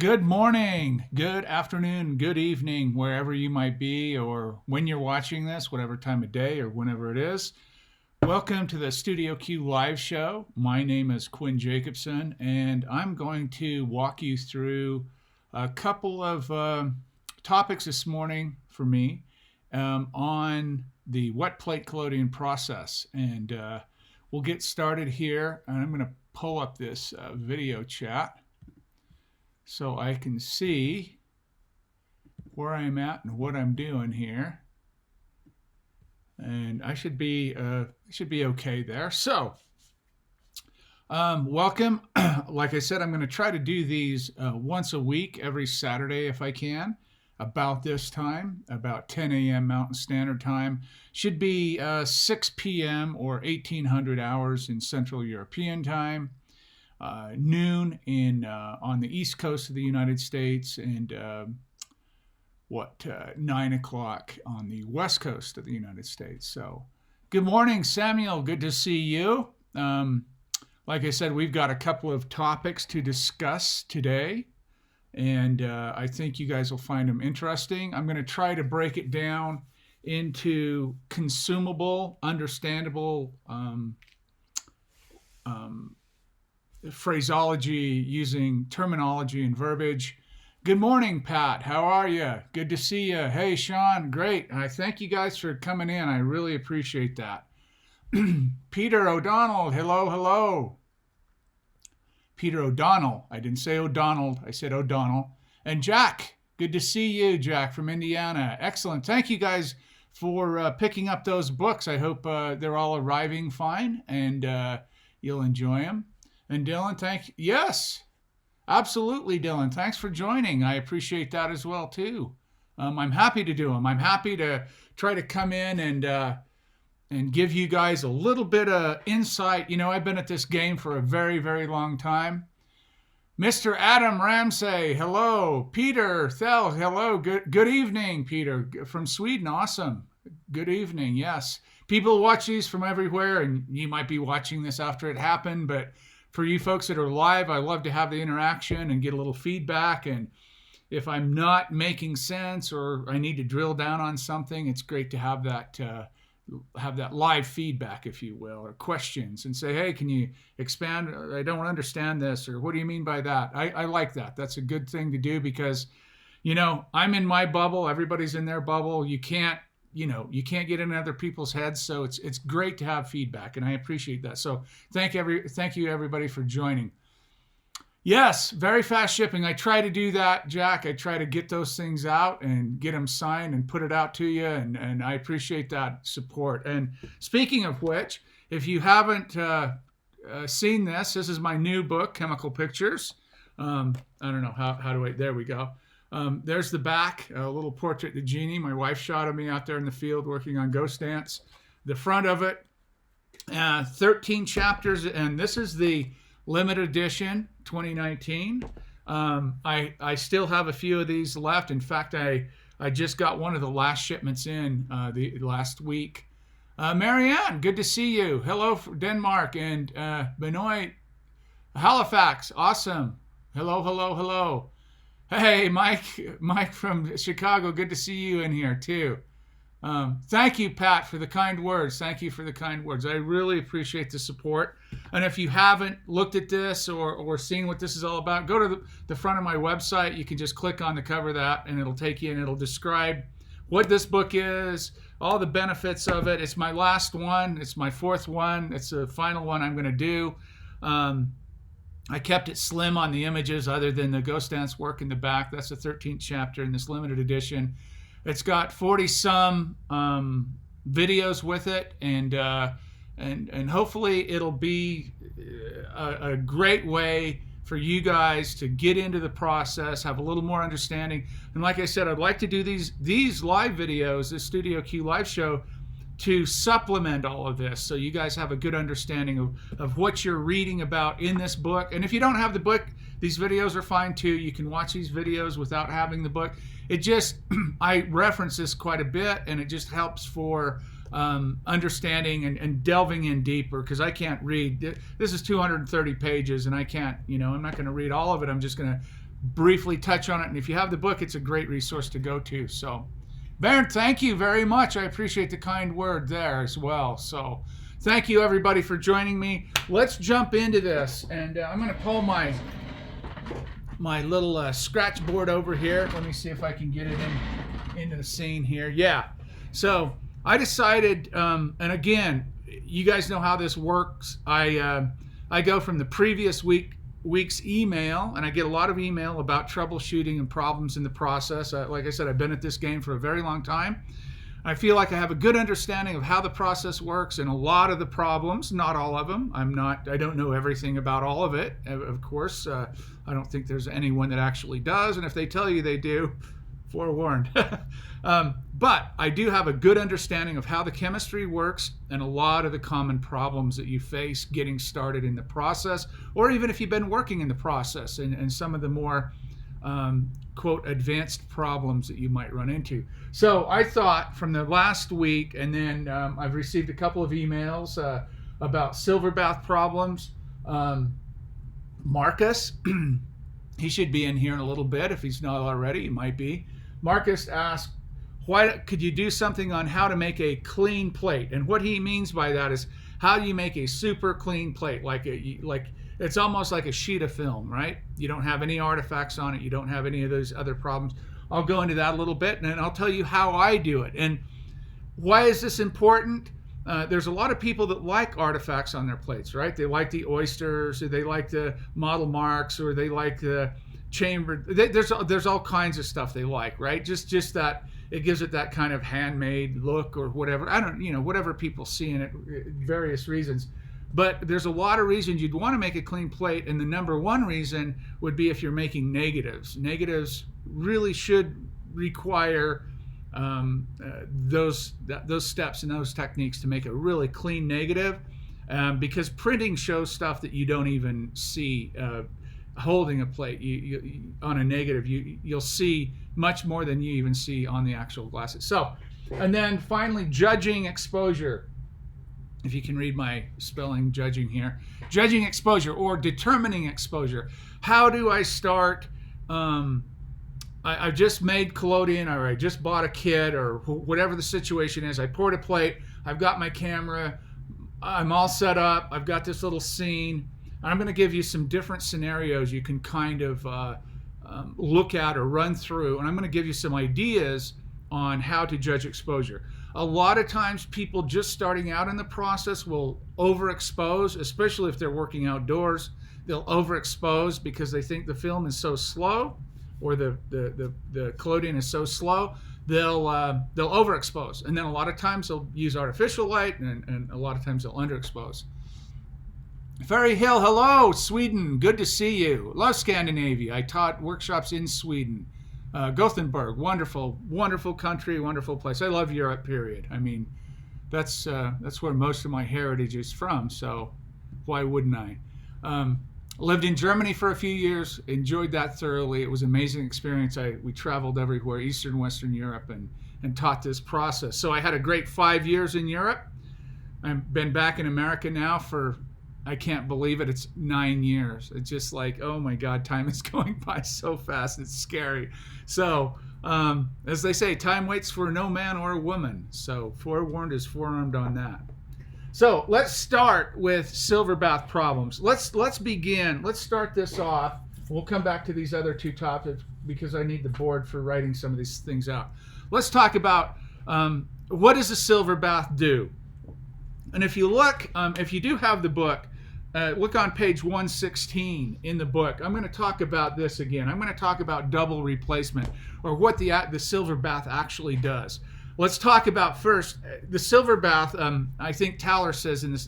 Good morning, good afternoon, good evening, wherever you might be, or when you're watching this, whatever time of day or whenever it is. Welcome to the Studio Q live show. My name is Quinn Jacobson, and I'm going to walk you through a couple of topics this morning for me on the wet plate collodion process. And we'll get started here. And I'm going to pull up this video chat so I can see where I'm at and what I'm doing here. And I should be okay there. So, welcome. Like I said, I'm going to try to do these once a week, every Saturday if I can, about this time, about 10 a.m. Mountain Standard Time. Should be 6 p.m. or 1800 hours in Central European Time. Noon on the East Coast of the United States, and 9 o'clock on the West Coast of the United States. So, good morning, Samuel. Good to see you. Like I said, we've got a couple of topics to discuss today, and I think you guys will find them interesting. I'm going to try to break it down into consumable, understandable phraseology using terminology and verbiage. Good morning, Pat. How are you? Good to see you. Hey, Sean. Great. I thank you guys for coming in. I really appreciate that. Peter O'Donnell. Hello, hello. Peter O'Donnell. I didn't say O'Donnell. I said O'Donnell. And Jack. Good to see you, Jack, from Indiana. Excellent. Thank you guys for picking up those books. I hope they're all arriving fine and you'll enjoy them. And Dylan, yes, absolutely, Dylan. Thanks for joining. I appreciate that as well, too. I'm happy to do them. I'm happy to try to come in and give you guys a little bit of insight. You know, I've been at this game for a very, very long time. Mr. Adam Ramsey, hello. Peter Thel, hello. Good evening, Peter, from Sweden. Awesome. Good evening, yes. People watch these from everywhere, and you might be watching this after it happened, but for you folks that are live, I love to have the interaction and get a little feedback. And if I'm not making sense or I need to drill down on something, it's great to have that live feedback, if you will, or questions and say, hey, can you expand? I don't understand this, or what do you mean by that? I like that. That's a good thing to do because, you know, I'm in my bubble. Everybody's in their bubble. You can't get in other people's heads, so it's great to have feedback, and I appreciate that. So thank you everybody for joining. Yes, very fast shipping. I try to do that, Jack. I try to get those things out and get them signed and put it out to you, and I appreciate that support. And speaking of which, if you haven't seen this is my new book, Chemical Pictures. I don't know how do I. There we go. There's the back, a little portrait of the genie. My wife shot of me out there in the field working on Ghost Dance. The front of it, 13 chapters, and this is the limited edition 2019. I still have a few of these left. In fact, I just got one of the last shipments in the last week. Marianne, good to see you. Hello from Denmark, and Benoit, Halifax, awesome. Hello, hello, hello. Hey, Mike from Chicago, good to see you in here too. Thank you, Pat, for the kind words. Thank you for the kind words. I really appreciate the support. And if you haven't looked at this or seen what this is all about, go to the front of my website. You can just click on the cover of that, and it'll take you and it'll describe what this book is, all the benefits of it. It's my last one. It's my fourth one. It's the final one I'm going to do. I kept it slim on the images other than the Ghost Dance work in the back. That's the 13th chapter in this limited edition. It's got 40-some videos with it, and hopefully it'll be a great way for you guys to get into the process, have a little more understanding. And like I said, I'd like to do these live videos, this Studio Q live show, to supplement all of this so you guys have a good understanding of what you're reading about in this book. And if you don't have the book, these videos are fine too. You can watch these videos without having the book. It just, I reference this quite a bit, and it just helps for understanding and delving in deeper, because I can't read. This is 230 pages, and I can't, I'm not going to read all of it. I'm just going to briefly touch on it. And if you have the book, it's a great resource to go to. So, Bernd, thank you very much. I appreciate the kind word there as well. So, thank you everybody for joining me. Let's jump into this, and I'm going to pull my little scratch board over here. Let me see if I can get it into the scene here. Yeah. So I decided, and again, you guys know how this works. I go from the previous week's email, and I get a lot of email about troubleshooting and problems in the process. Like I said, I've been at this game for a very long time. I feel like I have a good understanding of how the process works and a lot of the problems, not all of them. I don't know everything about all of it, of course. I don't think there's anyone that actually does, and if they tell you they do, forewarned. But I do have a good understanding of how the chemistry works and a lot of the common problems that you face getting started in the process, or even if you've been working in the process and some of the more quote advanced problems that you might run into. So I thought from the last week, and then I've received a couple of emails about silver bath problems. Marcus, he should be in here in a little bit. If he's not already, he might be. Marcus asked, why could you do something on how to make a clean plate? And what he means by that is, how do you make a super clean plate? Like it's almost like a sheet of film, right? You don't have any artifacts on it. You don't have any of those other problems. I'll go into that a little bit, and then I'll tell you how I do it. And why is this important? There's a lot of people that like artifacts on their plates, right? They like the oysters, or they like the model marks, or they like the chamber. There's all kinds of stuff they like, right? Just that it gives it that kind of handmade look or whatever. Whatever people see in it, various reasons. But there's a lot of reasons you'd want to make a clean plate, and the number one reason would be if you're making negatives. Negatives really should require those steps and those techniques to make a really clean negative, because printing shows stuff that you don't even see. Holding a plate on a negative, you'll see much more than you even see on the actual glasses. So, and then finally, judging exposure. If you can read my spelling, judging here. Judging exposure or determining exposure. How do I start? I just made collodion, or I just bought a kit, or whatever the situation is. I poured a plate. I've got my camera. I'm all set up. I've got this little scene. I'm going to give you some different scenarios you can kind of look at or run through. And I'm going to give you some ideas on how to judge exposure. A lot of times people just starting out in the process will overexpose, especially if they're working outdoors. They'll overexpose because they think the film is so slow, or the collodion is so slow. They'll overexpose, and then a lot of times they'll use artificial light, and a lot of times they'll underexpose. Ferry Hill, hello, Sweden, good to see you. Love Scandinavia. I taught workshops in Sweden. Gothenburg, wonderful, wonderful country, wonderful place. I love Europe, period. I mean, that's where most of my heritage is from, so why wouldn't I? Lived in Germany for a few years, enjoyed that thoroughly. It was an amazing experience. We traveled everywhere, Eastern, Western Europe, and taught this process. So I had a great 5 years in Europe. I've been back in America now for, I can't believe it, it's 9 years. It's just like, oh my God, time is going by so fast. It's scary. So, as they say, time waits for no man or woman. So, forewarned is forearmed on that. So, let's start with silver bath problems. Let's begin. Let's start this off. We'll come back to these other two topics because I need the board for writing some of these things out. Let's talk about what does a silver bath do? And if you look, if you do have the book, look on page 116 in the book. I'm going to talk about this again. I'm going to talk about double replacement, or what the silver bath actually does. Let's talk about first the silver bath. I think Thaler says in the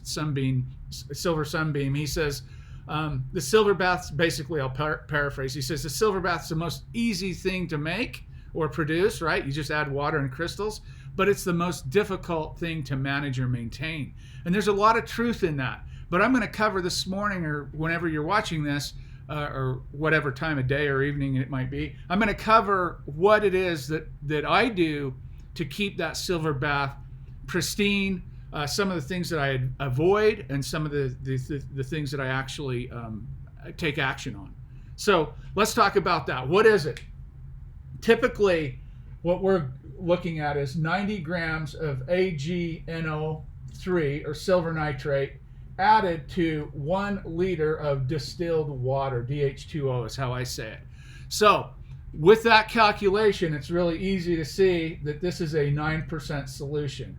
Silver Sunbeam, he says the silver bath's basically, I'll paraphrase, he says the silver bath's the most easy thing to make or produce, right? You just add water and crystals, but it's the most difficult thing to manage or maintain. And there's a lot of truth in that. But I'm going to cover this morning, or whenever you're watching this, or whatever time of day or evening it might be, I'm going to cover what it is that I do to keep that silver bath pristine, some of the things that I avoid, and some of the things that I actually take action on. So let's talk about that. What is it? Typically, what we're looking at is 90 grams of AgNO3 or silver nitrate added to 1 liter of distilled water. DH2O is how I say it. So with that calculation, it's really easy to see that this is a 9% solution.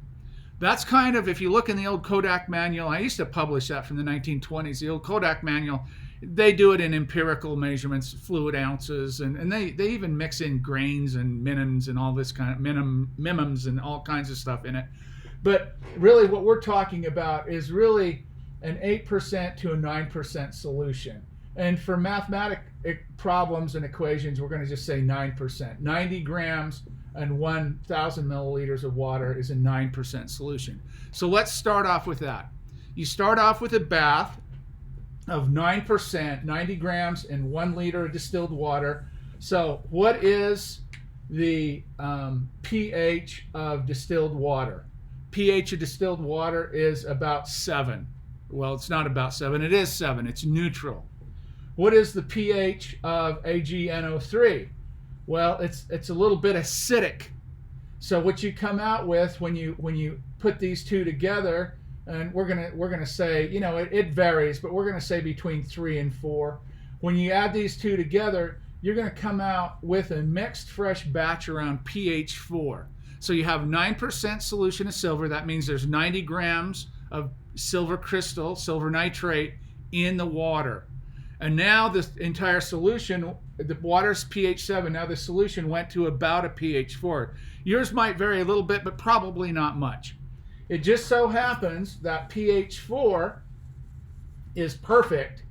That's kind of, if you look in the old Kodak manual, I used to publish that from the 1920s, the old Kodak manual, they do it in empirical measurements, fluid ounces, and they even mix in grains and minims and all this kind of minims and all kinds of stuff in it. But really what we're talking about is really an 8% to a 9% solution. And for mathematic problems and equations, we're going to just say 9%. 90 grams and 1,000 milliliters of water is a 9% solution. So let's start off with that. You start off with a bath of 9%, 90 grams and 1 liter of distilled water. So what is the pH of distilled water? pH of distilled water is about 7. Well, it's not about 7, it is 7, it's neutral. What is the pH of AgNO3? Well, it's a little bit acidic. So what you come out with when you put these two together, and we're gonna say, you know, it varies, but we're gonna say between 3 and 4. When you add these two together, you're gonna come out with a mixed fresh batch around pH 4. So you have 9% solution of silver. That means there's 90 grams of silver crystal, silver nitrate in the water. And now this entire solution, the water's pH 7, now the solution went to about a pH 4. Yours might vary a little bit, but probably not much. It just so happens that pH 4 is perfect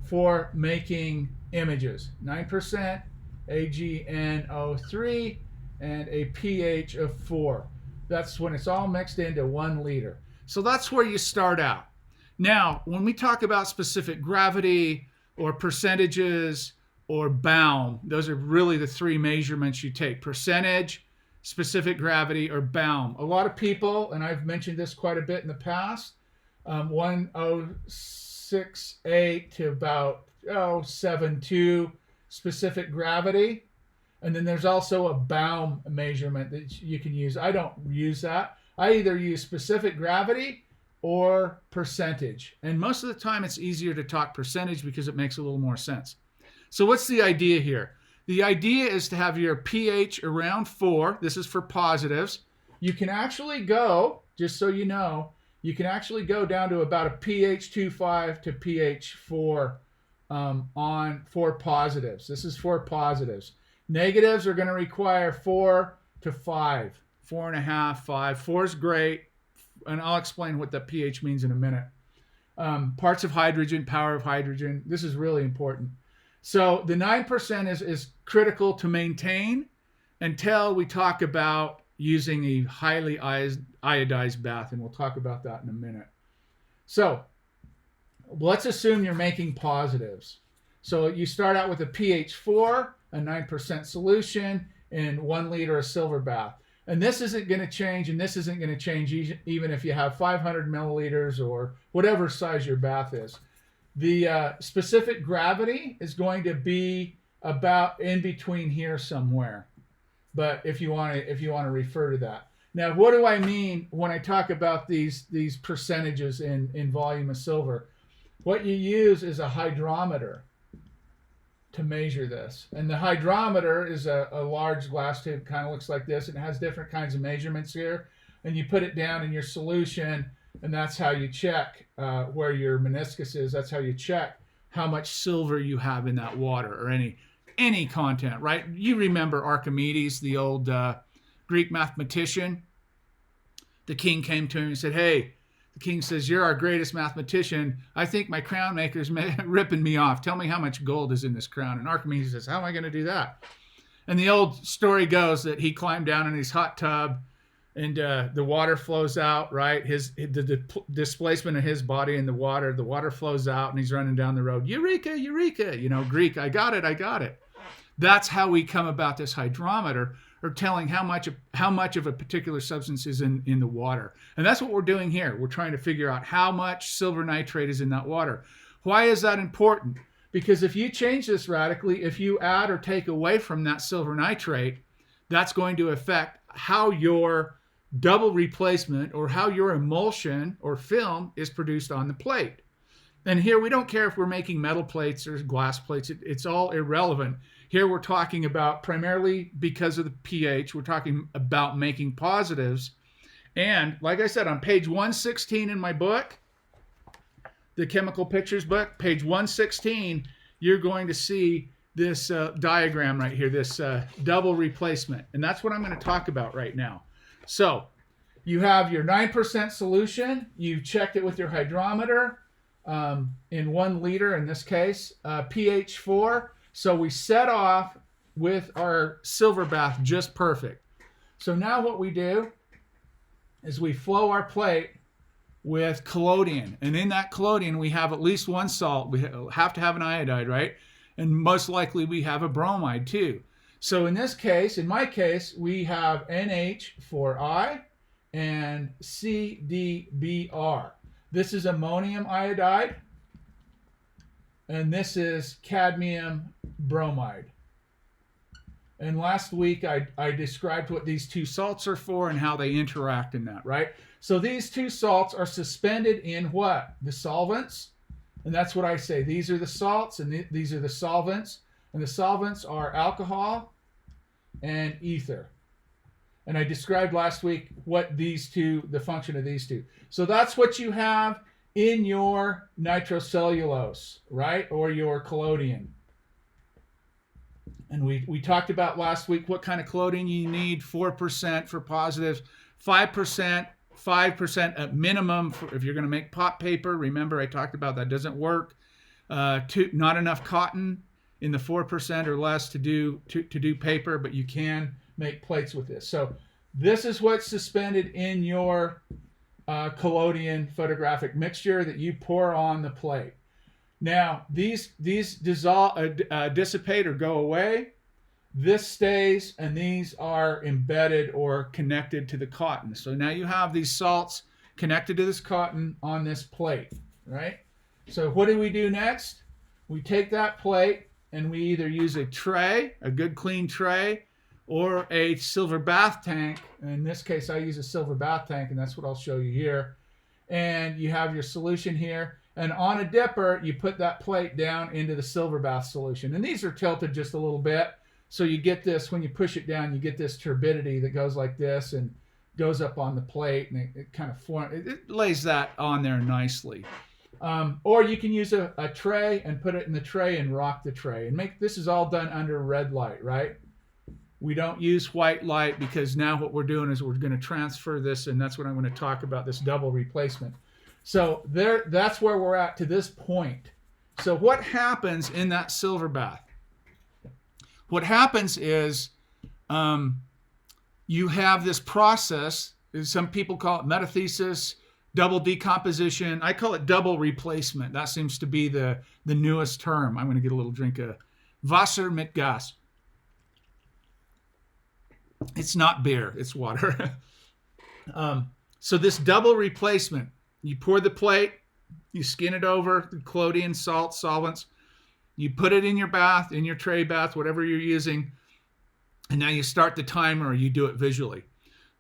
for making images. 9% AgNO3 and a pH of 4. That's when it's all mixed into 1 liter. So that's where you start out. Now, when we talk about specific gravity or percentages or Baum, those are really the 3 measurements you take: percentage, specific gravity, or Baum. A lot of people, and I've mentioned this quite a bit in the past, 1068 to about 72 specific gravity. And then there's also a Baum measurement that you can use. I don't use that. I either use specific gravity or percentage. And most of the time it's easier to talk percentage because it makes a little more sense. So what's the idea here? The idea is to have your pH around 4. This is for positives. You can actually go, just so you know, you can actually go down to about a pH 2.5 to pH 4 for positives. This is for positives. Negatives are going to require 4 to 5, 4.5, 5. 4 is great, and I'll explain what the pH means in a minute. Parts of hydrogen, power of hydrogen. This is really important. So the 9% is critical to maintain until we talk about using a highly iodized bath, and we'll talk about that in a minute. So let's assume you're making positives. So you start out with a pH 4, a 9% solution, and 1 liter of silver bath. And this isn't going to change, and this isn't going to change even if you have 500 milliliters or whatever size your bath is. The specific gravity is going to be about in between here somewhere. But if you want to refer to that. Now, what do I mean when I talk about these percentages in volume of silver? What you use is a hydrometer to measure this. And the hydrometer is a large glass tube, kind of looks like this. It has different kinds of measurements here. And you put it down in your solution, and that's how you check where your meniscus is. That's how you check how much silver you have in that water or any content, right? You remember Archimedes, the old Greek mathematician. The king came to him and said, "Hey," the king says, "you're our greatest mathematician. I think my crown maker's ripping me off. Tell me how much gold is in this crown." And Archimedes says, "How am I going to do that?" And the old story goes that he climbed down in his hot tub, and the water flows out, right? The displacement of his body in the water flows out, and he's running down the road. Eureka, eureka, Greek, I got it. That's how we come about this hydrometer, or telling how much of a particular substance is in the water. And that's what we're doing here. We're trying to figure out how much silver nitrate is in that water. Why is that important? Because if you change this radically, if you add or take away from that silver nitrate, that's going to affect how your double replacement or how your emulsion or film is produced on the plate. And here we don't care if we're making metal plates or glass plates. It's all irrelevant. Here we're talking about, primarily because of the pH, we're talking about making positives. And like I said, on page 116 in my book, the Chemical Pictures book, page 116, you're going to see this diagram right here, this double replacement. And that's what I'm going to talk about right now. So you have your 9% solution. You checked it with your hydrometer in 1 liter in this case, pH 4. So we set off with our silver bath just perfect. So now what we do is we flow our plate with collodion. And in that collodion, we have at least one salt. We have to have an iodide, right? And most likely we have a bromide too. So in this case, in my case, we have NH4I and CdBr. This is ammonium iodide, and this is cadmium bromide. And last week I described what these two salts are for and how they interact in that, right? So these two salts are suspended in what? The solvents. And that's what I say. These are the salts and these are the solvents. And the solvents are alcohol and ether. And I described last week what these two, the function of these two. So that's what you have in your nitrocellulose, right? Or your collodion. And we talked about last week what kind of collodion you need. 4% for positives, 5% at minimum if you're going to make pot paper. Remember, I talked about that doesn't work. Not enough cotton in the 4% or less to do paper, but you can make plates with this. So this is what's suspended in your collodion photographic mixture that you pour on the plate. Now these dissipate or go away. This stays, and these are embedded or connected to the cotton. So now you have these salts connected to this cotton on this plate, right? So what do we do next? We take that plate and we either use a tray, a good clean tray, or a silver bath tank. In this case, I use a silver bath tank, and that's what I'll show you here. And you have your solution here. And on a dipper, you put that plate down into the silver bath solution. And these are tilted just a little bit. So you get this, when you push it down, you get this turbidity that goes like this and goes up on the plate, and it kind of it lays that on there nicely. Or you can use a tray and put it in the tray and rock the tray. And this is all done under red light, right? We don't use white light because now what we're doing is we're going to transfer this, and that's what I'm going to talk about, this double replacement. So that's where we're at to this point. So what happens in that silver bath? What happens is you have this process. Some people call it metathesis, double decomposition. I call it double replacement. That seems to be the newest term. I'm going to get a little drink of Wasser mit Gas. It's not beer, it's water. So this double replacement, you pour the plate, you skin it over, the collodion, salt, solvents. You put it in your bath, in your tray bath, whatever you're using, and now you start the timer or you do it visually.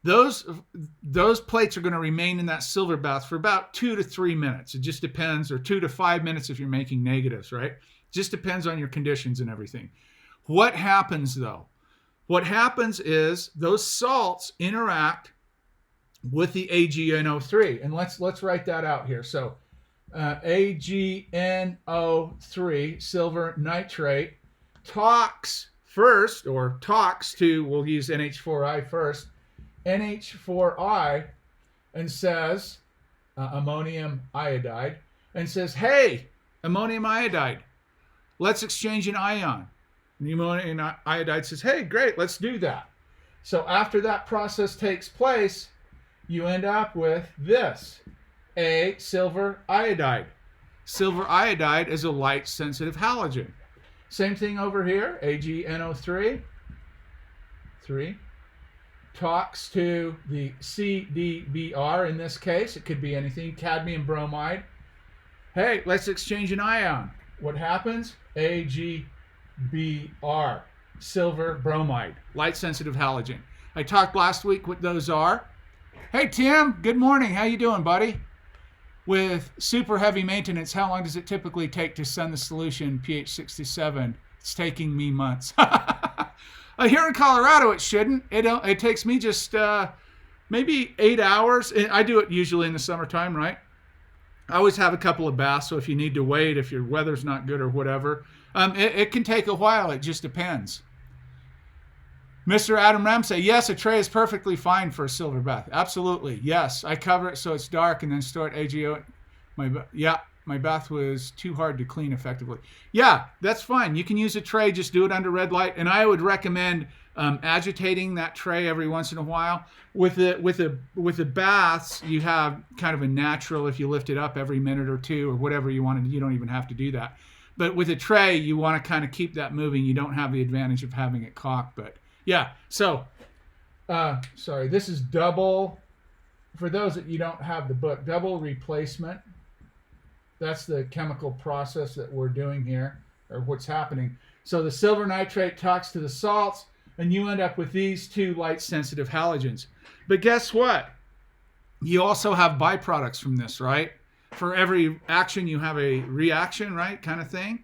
Those plates are going to remain in that silver bath for about 2 to 3 minutes. It just depends, or 2 to 5 minutes if you're making negatives, right? Just depends on your conditions and everything. What happens though? What happens is those salts interact with the AgNO3, and let's write that out here. So AgNO3, silver nitrate, talks first, or talks to, we'll use NH4I first, NH4I, and says, ammonium iodide, and says, hey, ammonium iodide, let's exchange an ion. And the ammonium iodide says, hey, great, let's do that. So after that process takes place, you end up with this, a silver iodide. Silver iodide is a light-sensitive halogen. Same thing over here, AgNO3, 3, talks to the CdBr in this case. It could be anything, cadmium bromide. Hey, let's exchange an ion. what happens? AgBr, silver bromide, light sensitive halogen. I talked last week what those are. Hey Tim, good morning. How you doing, buddy? With super heavy maintenance, how long does it typically take to send the solution pH 67? It's taking me months. Here in Colorado, it shouldn't. It takes me just maybe 8 hours. I do it usually in the summertime, right? I always have a couple of baths, so if you need to wait, if your weather's not good or whatever, it can take a while. It just depends. Mr. Adam Ramsey, yes, a tray is perfectly fine for a silver bath. Absolutely, yes. I cover it so it's dark and then store it AGO. My bath was too hard to clean effectively. Yeah, that's fine. You can use a tray, just do it under red light. And I would recommend agitating that tray every once in a while. With the baths, you have kind of a natural, if you lift it up every minute or two or whatever you want to, you don't even have to do that. But with a tray, you want to kind of keep that moving. You don't have the advantage of having it cocked, but yeah, so, sorry, this is double, for those that you don't have the book, double replacement. That's the chemical process that we're doing here, or what's happening. So the silver nitrate talks to the salts, and you end up with these two light-sensitive halogens. But guess what? You also have byproducts from this, right? For every action, you have a reaction, right, kind of thing.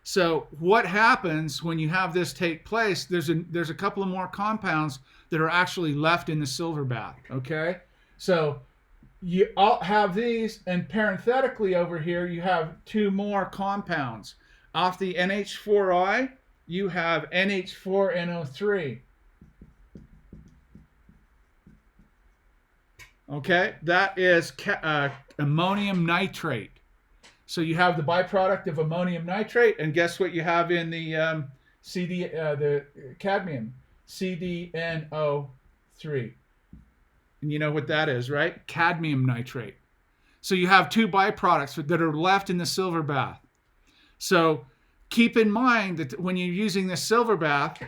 So what happens when you have this take place, there's a couple of more compounds that are actually left in the silver bath, okay? So you all have these, and parenthetically over here, you have two more compounds. Off the NH4I, you have NH4NO3. Okay, that is ammonium nitrate. So you have the byproduct of ammonium nitrate, and guess what you have in the the cadmium, CdNO3. And you know what that is, right? Cadmium nitrate. So you have two byproducts that are left in the silver bath. So keep in mind that when you're using this silver bath,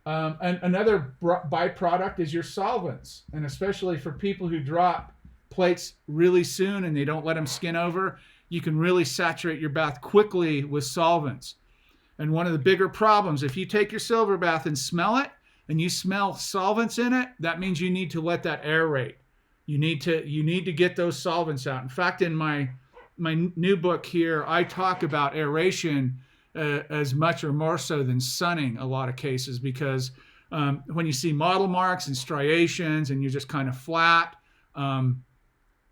and another byproduct is your solvents, and especially for people who drop plates really soon and they don't let them skin over, you can really saturate your bath quickly with solvents. And one of the bigger problems, if you take your silver bath and smell it, and you smell solvents in it, that means you need to let that aerate. You need to get those solvents out. In fact, in my new book here, I talk about aeration as much or more so than sunning a lot of cases, because when you see mottle marks and striations and you're just kind of flat,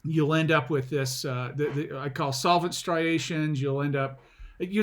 you'll end up with this, I call solvent striations. You'll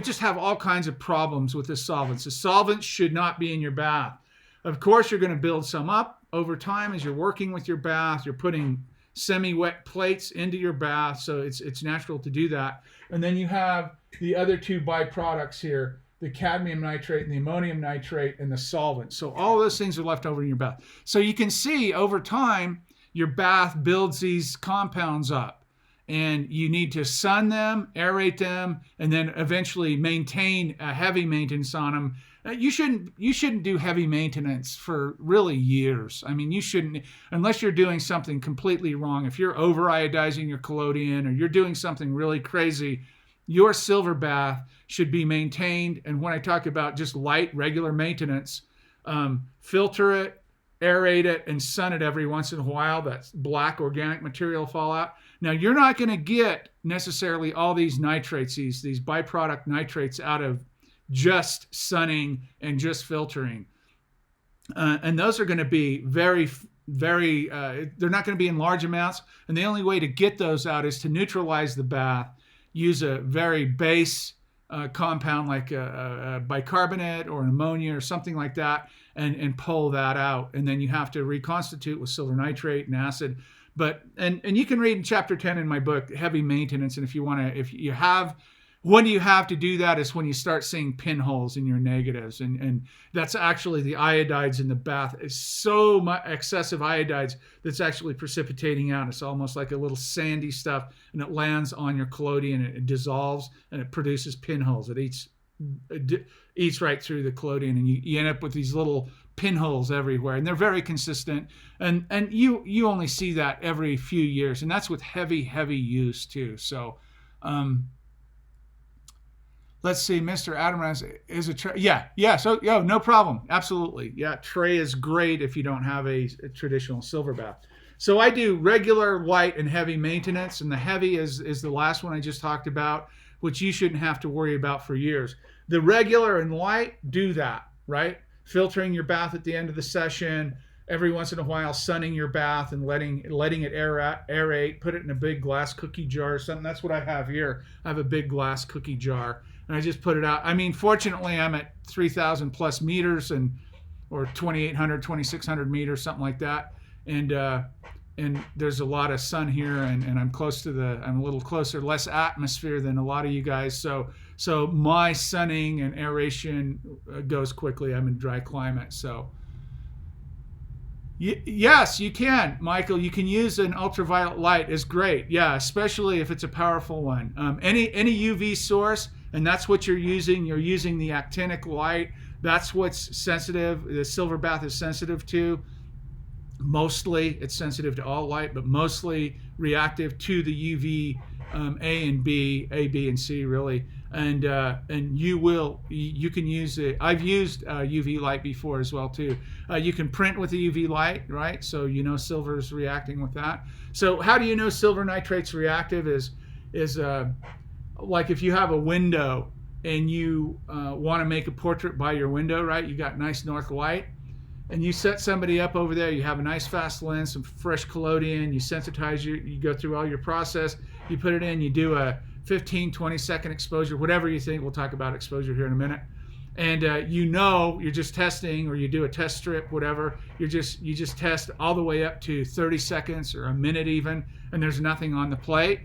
just have all kinds of problems with the solvents. The solvents should not be in your bath. Of course, you're going to build some up over time as you're working with your bath. You're putting semi-wet plates into your bath, so it's natural to do that. And then you have the other two byproducts here, the cadmium nitrate and the ammonium nitrate and the solvent. So all those things are left over in your bath. So you can see over time, your bath builds these compounds up, and you need to sun them, aerate them, and then eventually maintain a heavy maintenance on them. You shouldn't do heavy maintenance for really years. I mean, you shouldn't, unless you're doing something completely wrong. If you're over iodizing your collodion or you're doing something really crazy, your silver bath should be maintained. And when I talk about just light, regular maintenance, filter it, aerate it, and sun it every once in a while. That black organic material fall out. Now, you're not going to get necessarily all these nitrates, these byproduct nitrates out of just sunning and just filtering. And those are going to be very, they're not going to be in large amounts. And the only way to get those out is to neutralize the bath, use a very base compound like a bicarbonate or an ammonia or something like that, and pull that out. And then you have to reconstitute with silver nitrate and acid. But and you can read in chapter 10 in my book, Heavy Maintenance. And when you have to do that is when you start seeing pinholes in your negatives. And that's actually the iodides in the bath. It's so much excessive iodides that's actually precipitating out. It's almost like a little sandy stuff, and it lands on your collodion, and it dissolves, and it produces pinholes. It eats right through the collodion, and you end up with these little pinholes everywhere, and they're very consistent. And you only see that every few years, and that's with heavy use too. So Let's see, Mr. Adams is a tray. Yeah. So, no problem. Absolutely. Yeah, tray is great if you don't have a traditional silver bath. So I do regular, light, and heavy maintenance, and the heavy is the last one I just talked about, which you shouldn't have to worry about for years. The regular and light do that, right? Filtering your bath at the end of the session, every once in a while sunning your bath and letting it aerate, put it in a big glass cookie jar or something. That's what I have here. I have a big glass cookie jar, and I just put it out. I mean, fortunately, I'm at 3,000 plus meters or 2,800, 2,600 meters, something like that. And there's a lot of sun here, and I'm a little closer, less atmosphere than a lot of you guys. So my sunning and aeration goes quickly. I'm in dry climate, so. Yes, you can, Michael. You can use an ultraviolet light. Is great. Yeah, especially if it's a powerful one. Any UV source, and that's what you're using. You're using the actinic light. That's what's sensitive. The silver bath is sensitive to. Mostly, it's sensitive to all light, but mostly reactive to the UV A, B, and C, really. And you can use it. I've used UV light before as well too. You can print with the UV light, right? So silver is reacting with that. So how do you know silver nitrate's reactive? Is like if you have a window and you want to make a portrait by your window, right? You got nice north light, and you set somebody up over there. You have a nice fast lens, some fresh collodion. You sensitize you go through all your process. You put it in. You do a 15, 20-second exposure, whatever you think. We'll talk about exposure here in a minute. And you're just testing, or you do a test strip, whatever. You just test all the way up to 30 seconds or a minute even, and there's nothing on the plate.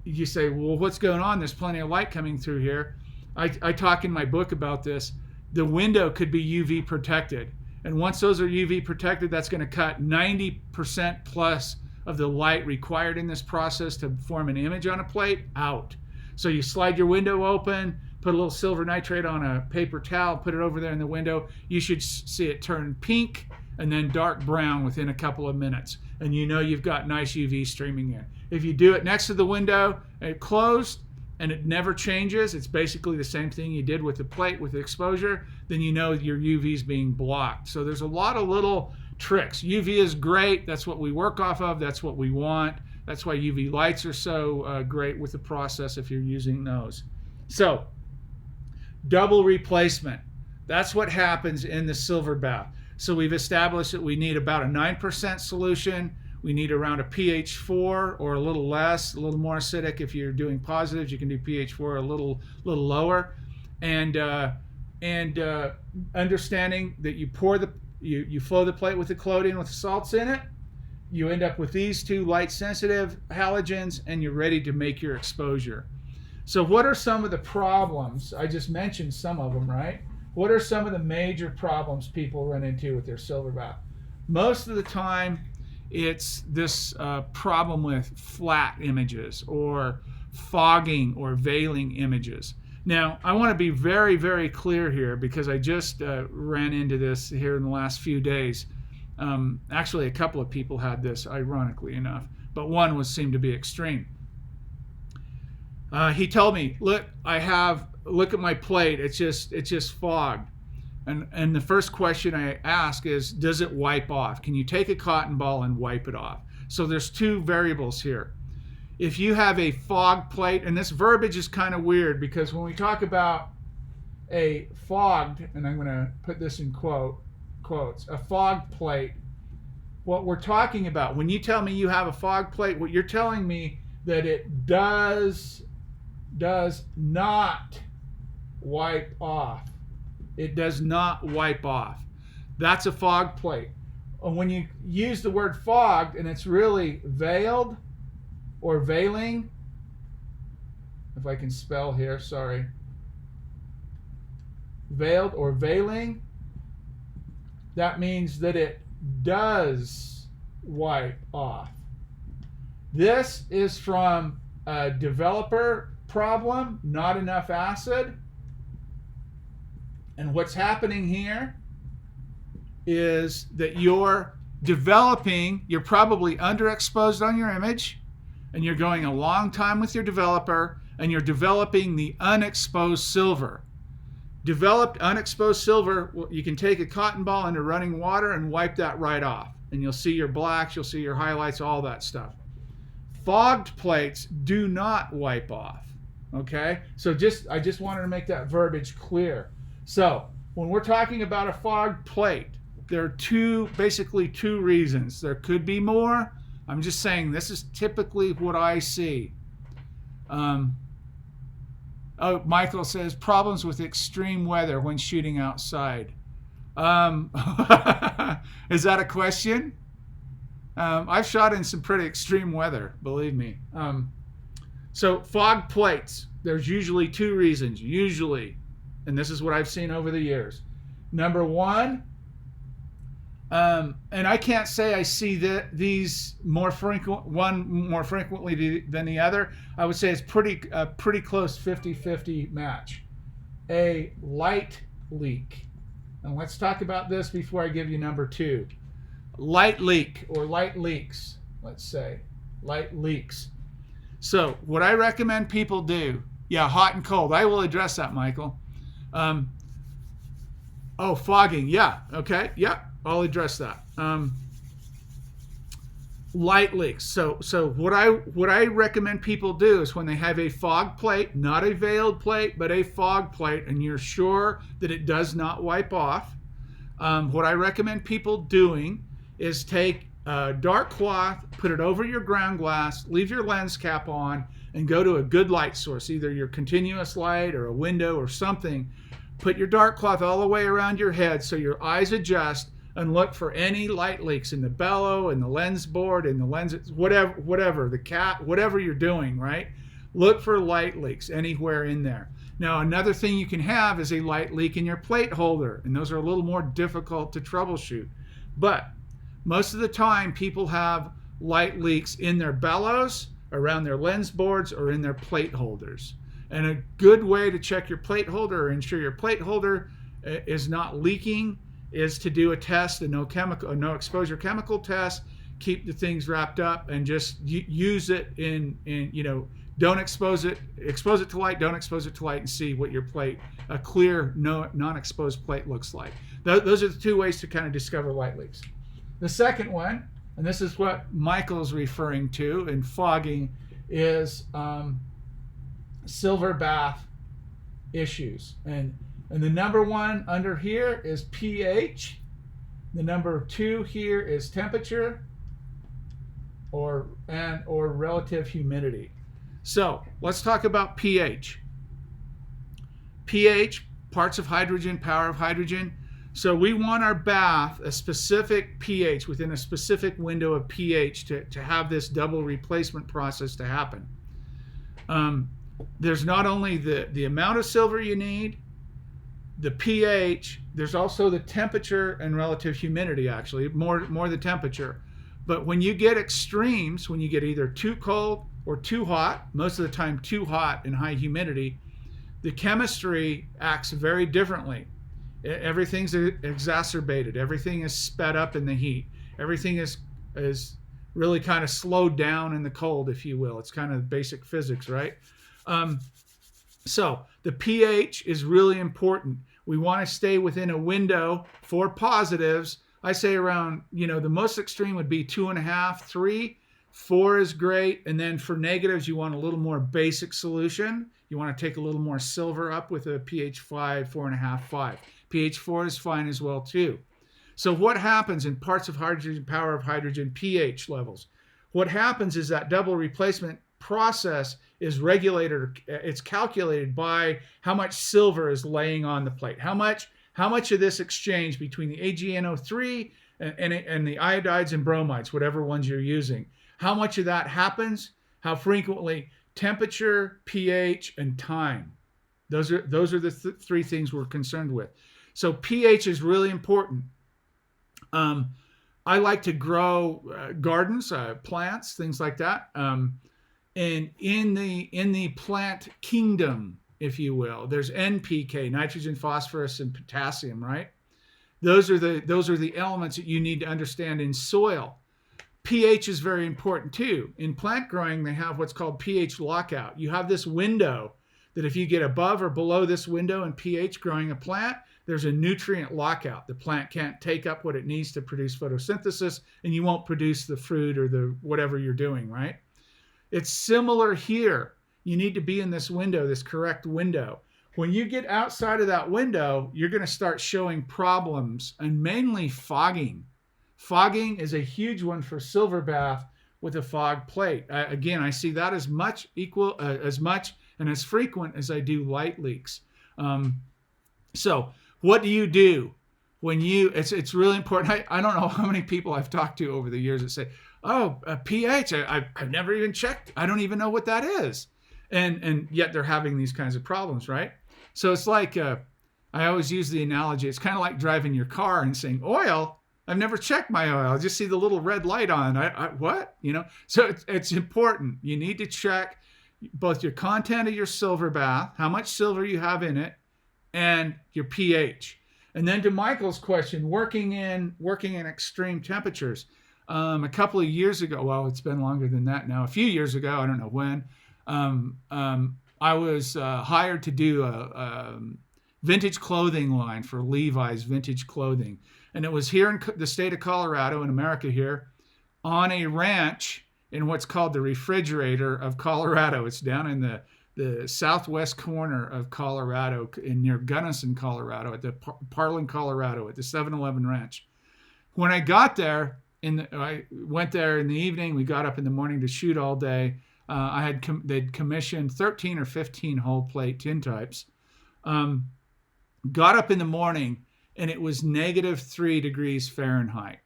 You say, well, what's going on? There's plenty of light coming through here. I talk in my book about this. The window could be UV protected. And once those are UV protected, that's going to cut 90% plus of the light required in this process to form an image on a plate out. So you slide your window open, put a little silver nitrate on a paper towel, put it over there in the window. You should see it turn pink and then dark brown within a couple of minutes. And you've got nice UV streaming in. If you do it next to the window and it closed and it never changes, it's basically the same thing you did with the plate with the exposure, then your UV is being blocked. So there's a lot of little tricks. UV is great. That's what we work off of. That's what we want. That's why UV lights are so great with the process if you're using those. So double replacement. That's what happens in the silver bath. So we've established that we need about a 9% solution. We need around a pH 4 or a little less, a little more acidic. If you're doing positives, you can do pH 4 a little lower. And understanding that you flow the plate with the collodion with the salts in it, you end up with these two light sensitive halogens, and you're ready to make your exposure. So what are some of the problems? I just mentioned some of them, right? What are some of the major problems people run into with their silver bath? Most of the time, it's this problem with flat images or fogging or veiling images. Now, I want to be very, very clear here because I just ran into this here in the last few days. Actually, a couple of people had this, ironically enough, but one seemed to be extreme. He told me, look at my plate. It's just fogged. And the first question I ask is, does it wipe off? Can you take a cotton ball and wipe it off? So there's two variables here. If you have a fogged plate, and this verbiage is kind of weird because when we talk about a fogged, and I'm going to put this in quotes, a fogged plate, what we're talking about, when you tell me you have a fogged plate, what you're telling me that it does not wipe off. It does not wipe off. That's a fogged plate. And when you use the word fogged and it's really veiled or veiling, if I can spell here, sorry. Veiled or veiling, that means that it does wipe off. This is from a developer problem, not enough acid. And what's happening here is that you're developing, you're probably underexposed on your image, and you're going a long time with your developer, and you're developing the unexposed silver. Developed unexposed silver, you can take a cotton ball into running water and wipe that right off. And you'll see your blacks, you'll see your highlights, all that stuff. Fogged plates do not wipe off. Okay? So I just wanted to make that verbiage clear. So when we're talking about a fogged plate, there are basically two reasons. There could be more. I'm just saying this is typically what I see. Michael says problems with extreme weather when shooting outside. Is that a question? I've shot in some pretty extreme weather, believe me. So fog plates, there's usually two reasons. Usually, and this is what I've seen over the years. Number one, and I can't say I see these more frequently than the other. I would say it's pretty close 50-50 match. A light leak. And let's talk about this before I give you number two. Light leak or light leaks, let's say. Light leaks. So what I recommend people do, hot and cold. I will address that, Michael. Fogging. Yeah. Okay. Yeah. I'll address that. Light leaks. So what I recommend people do is when they have a fog plate, not a veiled plate, but a fog plate, and you're sure that it does not wipe off, what I recommend people doing is take a dark cloth, put it over your ground glass, leave your lens cap on, and go to a good light source, either your continuous light or a window or something. Put your dark cloth all the way around your head so your eyes adjust, and look for any light leaks in the bellow, in the lens board, in the lenses, whatever, the cap, whatever you're doing, right? Look for light leaks anywhere in there. Now, another thing you can have is a light leak in your plate holder, and those are a little more difficult to troubleshoot. But most of the time, people have light leaks in their bellows, around their lens boards, or in their plate holders. And a good way to check your plate holder or ensure your plate holder is not leaking is to do a test, a no exposure chemical test, keep the things wrapped up, and just use it in don't expose it to light, don't expose it to light, and see what your plate, a clear, non-exposed plate looks like. Those are the two ways to kind of discover light leaks. The second one, and this is what Michael's referring to in fogging, is silver bath issues. And the number one under here is pH. The number two here is temperature or relative humidity. So let's talk about pH. pH, parts of hydrogen, power of hydrogen. So we want our bath a specific pH, within a specific window of pH to have this double replacement process to happen. There's not only the amount of silver you need, the pH, there's also the temperature and relative humidity, actually, more the temperature. But when you get extremes, when you get either too cold or too hot, most of the time too hot and high humidity, the chemistry acts very differently. Everything's exacerbated. Everything is sped up in the heat. Everything is really kind of slowed down in the cold, if you will. It's kind of basic physics, right? So the pH is really important. We want to stay within a window for positives. I say around, the most extreme would be 2.5, 3. 4 is great. And then for negatives, you want a little more basic solution. You want to take a little more silver up with a pH 5, 4.5, 5. pH 4 is fine as well too. So what happens in parts of hydrogen, power of hydrogen, pH levels? What happens is that double replacement process is regulated, it's calculated by how much silver is laying on the plate. How much of this exchange between the AgNO3 and the iodides and bromides, whatever ones you're using, how much of that happens, how frequently, temperature, pH, and time. Those are the three things we're concerned with. So pH is really important. I like to grow gardens, plants, things like that. And in the plant kingdom, if you will, there's NPK, nitrogen, phosphorus, and potassium, right? Those are the elements that you need to understand in soil. pH is very important too. In plant growing, they have what's called pH lockout. You have this window that if you get above or below this window in pH growing a plant, there's a nutrient lockout. The plant can't take up what it needs to produce photosynthesis, and you won't produce the fruit or the whatever you're doing, right? It's similar here. You need to be in this window, this correct window. When you get outside of that window, you're going to start showing problems, and mainly fogging. Fogging is a huge one for silverbath with a fog plate. Again, I see that as much and as frequent as I do light leaks. So what do when it's really important. I don't know how many people I've talked to over the years that say, oh, pH, I've never even checked. I don't even know what that is. And yet they're having these kinds of problems, right? So it's like, I always use the analogy, it's kind of like driving your car and saying, oil, I've never checked my oil. I just see the little red light on. What? So it's important. You need to check both your content of your silver bath, how much silver you have in it, and your pH. And then to Michael's question, working in extreme temperatures. A couple of years ago, well, it's been longer than that now. A few years ago, I don't know when, I was hired to do a vintage clothing line for Levi's Vintage Clothing. And it was here in the state of Colorado, in America here, on a ranch in what's called the Refrigerator of Colorado. It's down in the southwest corner of Colorado, near Gunnison, Colorado, at the Parlin, Colorado, at the 7-Eleven ranch. When I got there, I went there in the evening. We got up in the morning to shoot all day. They'd commissioned 13 or 15 whole plate tintypes. Got up in the morning, and it was -3 degrees Fahrenheit.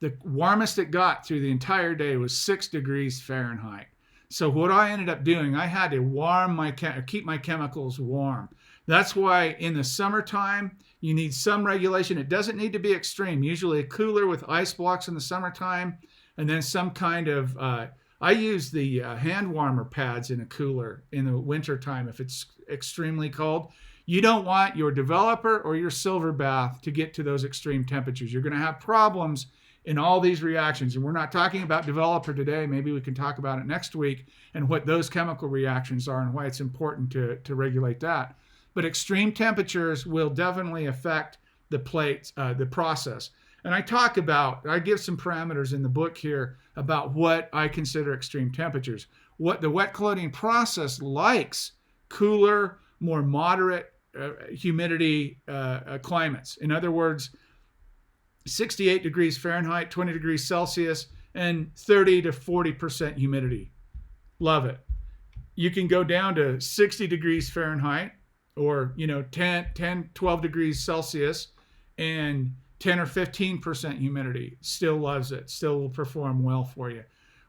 The warmest it got through the entire day was 6 degrees Fahrenheit. So what I ended up doing, I had to keep my chemicals warm. That's why in the summertime, you need some regulation. It doesn't need to be extreme. Usually a cooler with ice blocks in the summertime, and then some kind of, I use the hand warmer pads in a cooler in the wintertime if it's extremely cold. You don't want your developer or your silver bath to get to those extreme temperatures. You're going to have problems in all these reactions. And we're not talking about developer today. Maybe we can talk about it next week and what those chemical reactions are and why it's important to regulate that. But extreme temperatures will definitely affect the plates, the process. And I give some parameters in the book here about what I consider extreme temperatures. What the wet collodion process likes cooler, more moderate humidity climates. In other words, 68 degrees Fahrenheit, 20 degrees Celsius, and 30 to 40% humidity. Love it. You can go down to 60 degrees Fahrenheit or 10, 12 degrees Celsius and 10 or 15% humidity. Still loves it. Still will perform well for you.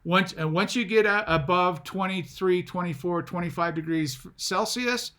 Once you get above 23, 24, 25 degrees Celsius,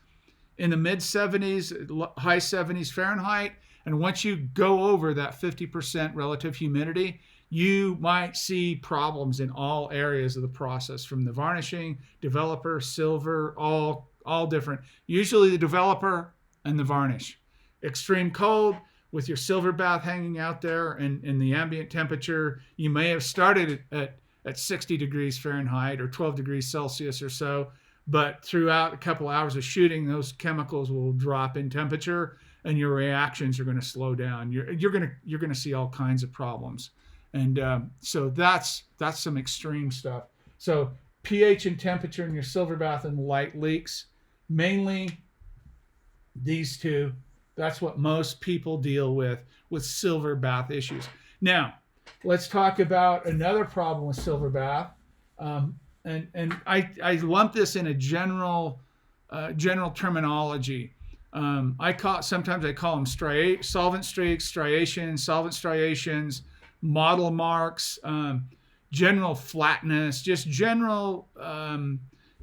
in the mid 70s, high 70s Fahrenheit, and once you go over that 50% relative humidity, you might see problems in all areas of the process, from the varnishing, developer, silver, all different. Usually the developer and the varnish. Extreme cold with your silver bath hanging out there and the ambient temperature, you may have started at 60 degrees Fahrenheit or 12 degrees Celsius or so, but throughout a couple hours of shooting, those chemicals will drop in temperature and your reactions are going to slow down. You're going to see all kinds of problems. And so that's some extreme stuff. So pH and temperature in your silver bath and light leaks, mainly these two. That's what most people deal with silver bath issues. Now, let's talk about another problem with silver bath. And I lump this in a general terminology. Sometimes I call them solvent streaks, striations, solvent striations, mottle marks, general flatness, just general,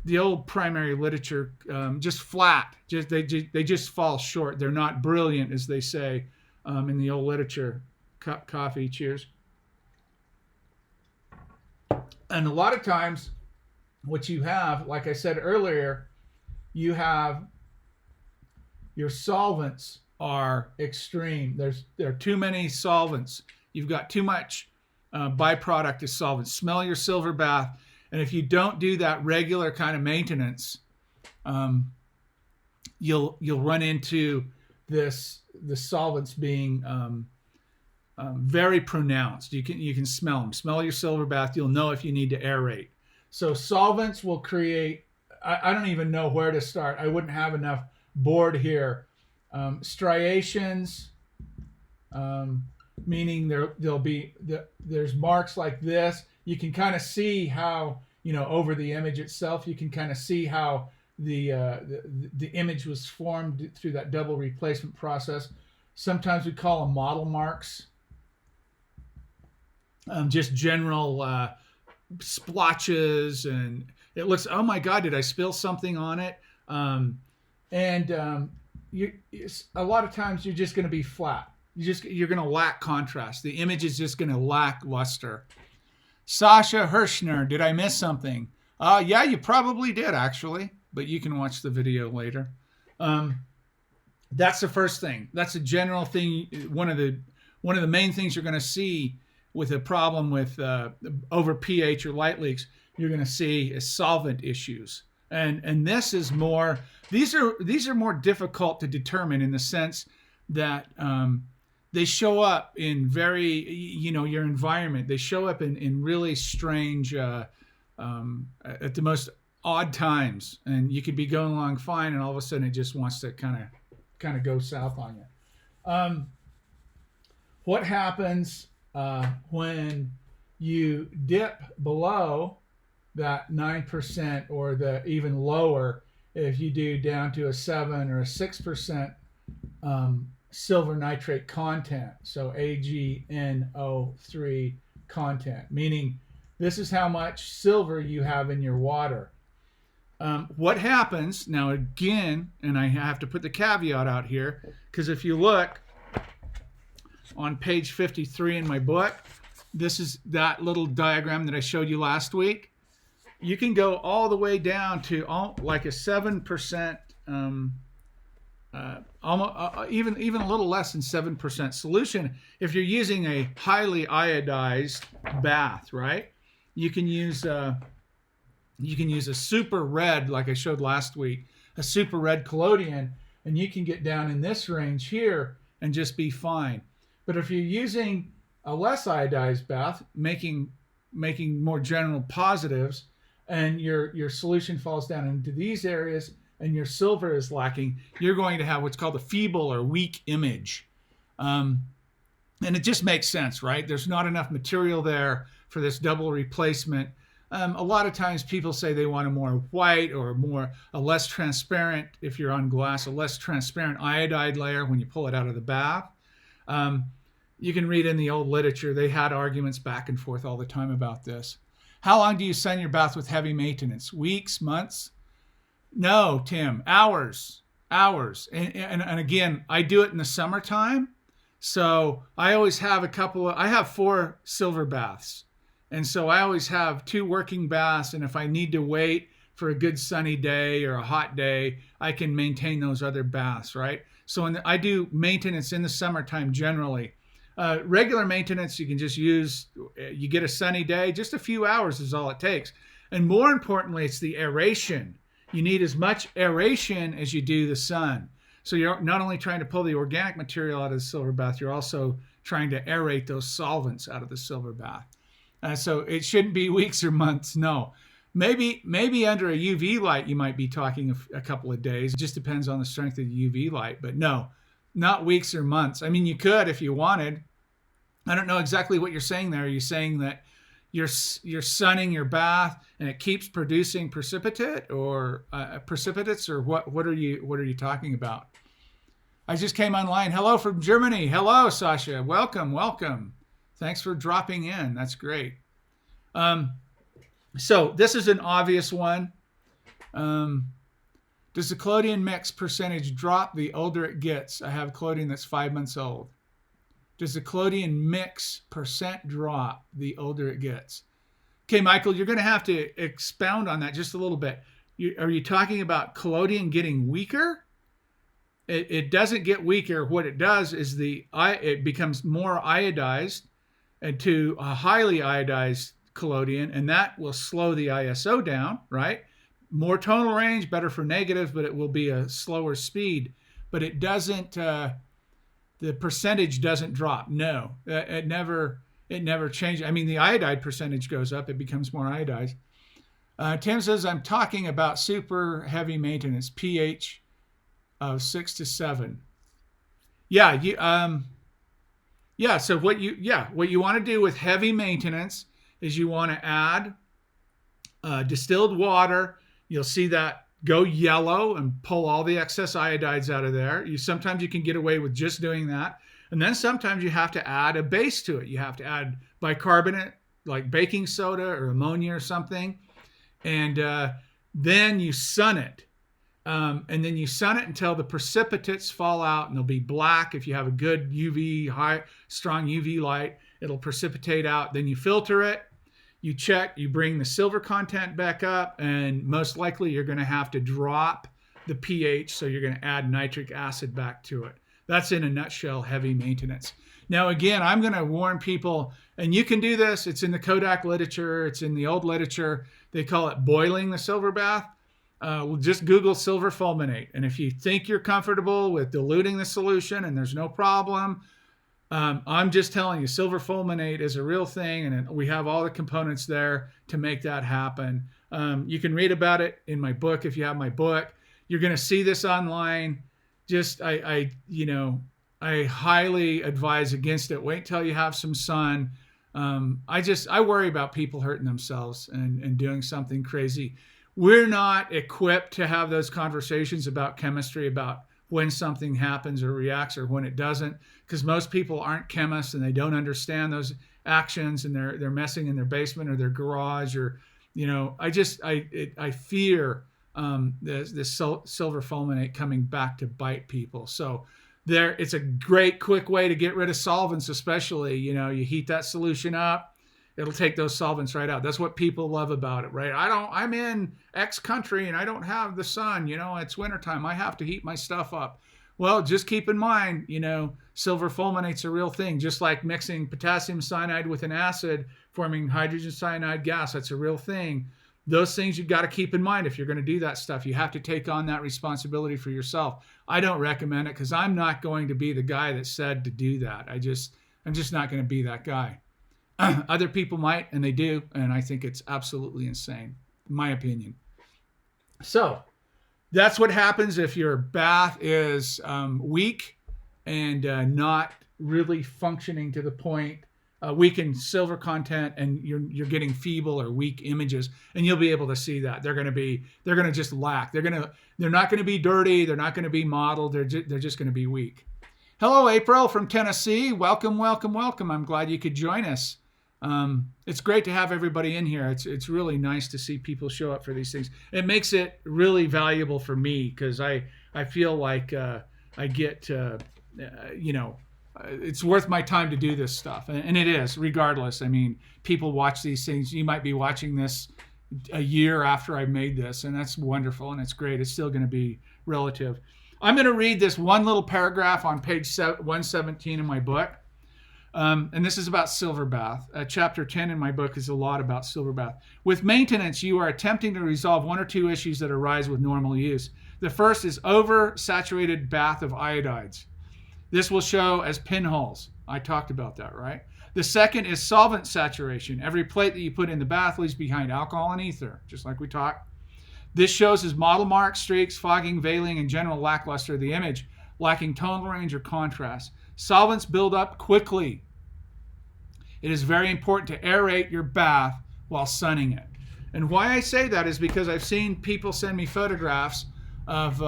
the old primary literature, just flat. They just fall short. They're not brilliant, as they say in the old literature. Coffee, cheers. And a lot of times, what you have, like I said earlier, you have your solvents are extreme. There are too many solvents. You've got too much byproduct is solvent. Smell your silver bath. And if you don't do that regular kind of maintenance, you'll run into the solvents being very pronounced. You can smell them. Smell your silver bath. You'll know if you need to aerate. So solvents will create. I don't even know where to start. I wouldn't have enough board here. Striations, meaning there's marks like this. You can kind of see how, over the image itself, you can kind of see how the image was formed through that double replacement process. Sometimes we call them model marks. Just general splotches, and it looks, oh my God, did I spill something on it? A lot of times you're just going to be flat. You're going to lack contrast. The image is just going to lack luster. Sasha Hirschner, did I miss something? Yeah, you probably did actually, but you can watch the video later. That's the first thing. That's a general thing. One of the main things you're going to see with a problem with over pH or light leaks, you're going to see is solvent issues. And this is more. These are more difficult to determine in the sense that they show up in very, your environment. They show up in really strange, at the most odd times, and you could be going along fine, and all of a sudden it just wants to kind of go south on you. What happens when you dip below that 9% or the even lower? If you do down to a 7 or a 6% silver nitrate content, so AgNO3 content, meaning this is how much silver you have in your water. What happens now, again, and I have to put the caveat out here, because if you look on page 53 in my book, this is that little diagram that I showed you last week. You can go all the way down to like a 7%, even a little less than 7% solution. If you're using a highly iodized bath, right? You can use a super red, like I showed last week, a super red collodion, and you can get down in this range here and just be fine. But if you're using a less iodized bath, making more general positives, and your solution falls down into these areas and your silver is lacking, you're going to have what's called a feeble or weak image. And it just makes sense, right? There's not enough material there for this double replacement. A lot of times people say they want a more white or a less transparent, if you're on glass, a less transparent iodide layer when you pull it out of the bath. You can read in the old literature, they had arguments back and forth all the time about this. How long do you sun your bath with heavy maintenance? Weeks, months? No, Tim, hours. And again, I do it in the summertime. So I always have I have 4 silver baths. And so I always have 2 working baths. And if I need to wait for a good sunny day or a hot day, I can maintain those other baths, right? So I do maintenance in the summertime generally. Regular maintenance, you can just use, you get a sunny day, just a few hours is all it takes. And more importantly, it's the aeration. You need as much aeration as you do the sun. So you're not only trying to pull the organic material out of the silver bath, you're also trying to aerate those solvents out of the silver bath. So it shouldn't be weeks or months, no. Maybe under a UV light, you might be talking a couple of days. It just depends on the strength of the UV light, but no. Not weeks or months. I mean, you could if you wanted. I don't know exactly what you're saying there. Are you saying that you're sunning your bath and it keeps producing precipitates, or what are you talking about? I just came online. Hello from Germany. Hello, Sasha. Welcome. Thanks for dropping in. That's great. So this is an obvious one. Does the collodion mix percentage drop the older it gets? I have collodion that's 5 months old. Does the collodion mix percent drop the older it gets? Okay, Michael, you're going to have to expound on that just a little bit. Are you talking about collodion getting weaker? It doesn't get weaker. What it does is it becomes more iodized, and to a highly iodized collodion, and that will slow the ISO down, right? More tonal range, better for negatives, but it will be a slower speed. But it doesn't, the percentage doesn't drop. No, it never changes. I mean, the iodide percentage goes up. It becomes more iodized. Tim says, I'm talking about super heavy maintenance, pH of 6 to 7. Yeah, so what you want to do with heavy maintenance is you want to add distilled water. You'll see that go yellow and pull all the excess iodides out of there. Sometimes you can get away with just doing that. And then sometimes you have to add a base to it. You have to add bicarbonate, like baking soda or ammonia or something. And then you sun it. And then you sun it until the precipitates fall out, and they'll be black. If you have a good strong UV light, it'll precipitate out. Then you filter it. You check, you bring the silver content back up, and most likely you're going to have to drop the pH, so you're going to add nitric acid back to it. That's in a nutshell heavy maintenance. Now, again, I'm going to warn people, and you can do this. It's in the Kodak literature. It's in the old literature. They call it boiling the silver bath. We'll just Google silver fulminate. And if you think you're comfortable with diluting the solution and there's no problem, I'm just telling you, silver fulminate is a real thing, and we have all the components there to make that happen. You can read about it in my book if you have my book. You're going to see this online. Just I highly advise against it. Wait till you have some sun. I worry about people hurting themselves and doing something crazy. We're not equipped to have those conversations about chemistry, about when something happens or reacts or when it doesn't, because most people aren't chemists and they don't understand those actions, and they're messing in their basement or their garage, or I fear this silver fulminate coming back to bite people. So it's a great quick way to get rid of solvents, especially you heat that solution up. It'll take those solvents right out. That's what people love about it, right? I'm in X country and I don't have the sun, it's wintertime. I have to heat my stuff up. Well, just keep in mind, silver fulminate's a real thing. Just like mixing potassium cyanide with an acid, forming hydrogen cyanide gas, that's a real thing. Those things you've got to keep in mind if you're going to do that stuff. You have to take on that responsibility for yourself. I don't recommend it because I'm not going to be the guy that said to do that. I'm just not going to be that guy. Other people might, and they do, and I think it's absolutely insane, in my opinion. So that's what happens if your bath is weak and not really functioning to the point, weak in silver content, and you're getting feeble or weak images, and you'll be able to see that. They're going to just lack. They're not going to be dirty. They're not going to be mottled. They're just going to be weak. Hello, April from Tennessee. Welcome, welcome, welcome. I'm glad you could join us. It's great to have everybody in here. It's really nice to see people show up for these things. It makes it really valuable for me because I feel like I get it's worth my time to do this stuff, and it is, regardless. I mean, people watch these things. You might be watching this a year after I made this, and that's wonderful and it's great. It's still going to be relative. I'm going to read this one little paragraph on page 117 in my book. And this is about silver bath. Chapter 10 in my book is a lot about silver bath. With maintenance, you are attempting to resolve one or two issues that arise with normal use. The first is oversaturated bath of iodides. This will show as pinholes. I talked about that, right? The second is solvent saturation. Every plate that you put in the bath leaves behind alcohol and ether, just like we talked. This shows as mottle marks, streaks, fogging, veiling, and general lackluster of the image, lacking tonal range or contrast. Solvents build up quickly. It is very important to aerate your bath while sunning it. And why I say that is because I've seen people send me photographs of,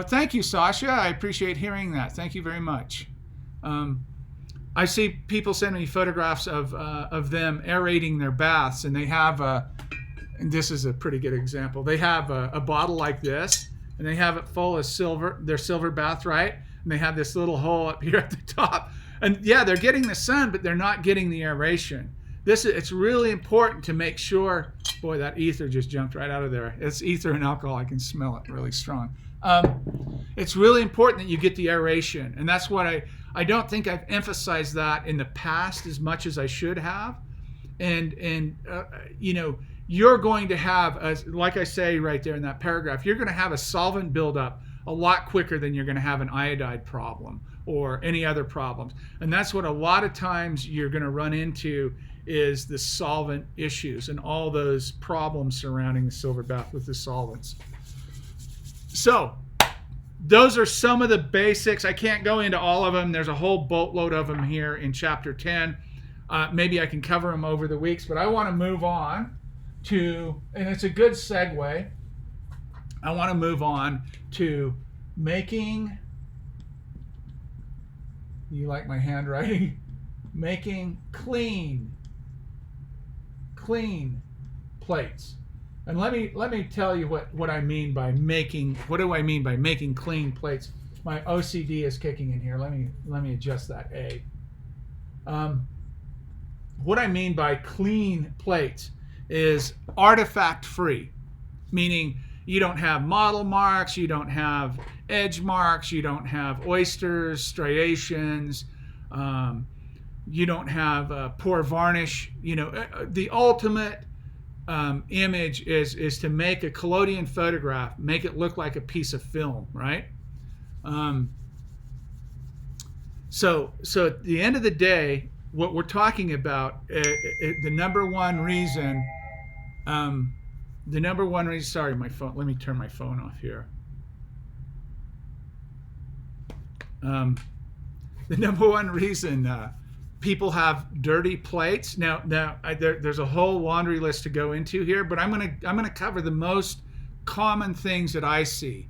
thank you, Sasha. I appreciate hearing that. Thank you very much. I see people send me photographs of them aerating their baths, and they have and this is a pretty good example. They have a bottle like this, and they have it full of silver, their silver bath, right? And they have this little hole up here at the top. And yeah, they're getting the sun, but they're not getting the aeration. It's really important to make sure Boy, that ether just jumped right out of there. It's ether and alcohol. I can smell it really strong. It's really important that you get the aeration. And that's what I don't think I've emphasized that in the past as much as I should have. And you know, you're going to have, like I say right there in that paragraph, you're going to have a solvent buildup a lot quicker than you're going to have an iodide problem or any other problems. And that's what a lot of times you're going to run into is the solvent issues and all those problems surrounding the silver bath with the solvents. So those are some of the basics. I can't go into all of them. There's a whole boatload of them here in chapter 10. Maybe I can cover them over the weeks, but I want to move on to, and it's a good segue, I want to move on to making, you like my handwriting? Making clean plates. And let me tell you what I mean by making, what do I mean by making clean plates? My OCD is kicking in here. Let me adjust that A. What I mean by clean plates is artifact free, meaning you don't have model marks, you don't have edge marks, you don't have oysters, striations, you don't have poor varnish. You know, the ultimate image is to make a collodion photograph, make it look like a piece of film, right? So at the end of the day, what we're talking about, the number one reason, sorry, my phone, let me turn my phone off here. The number one reason people have dirty plates. Now there's a whole laundry list to go into here, but I'm gonna cover the most common things that I see.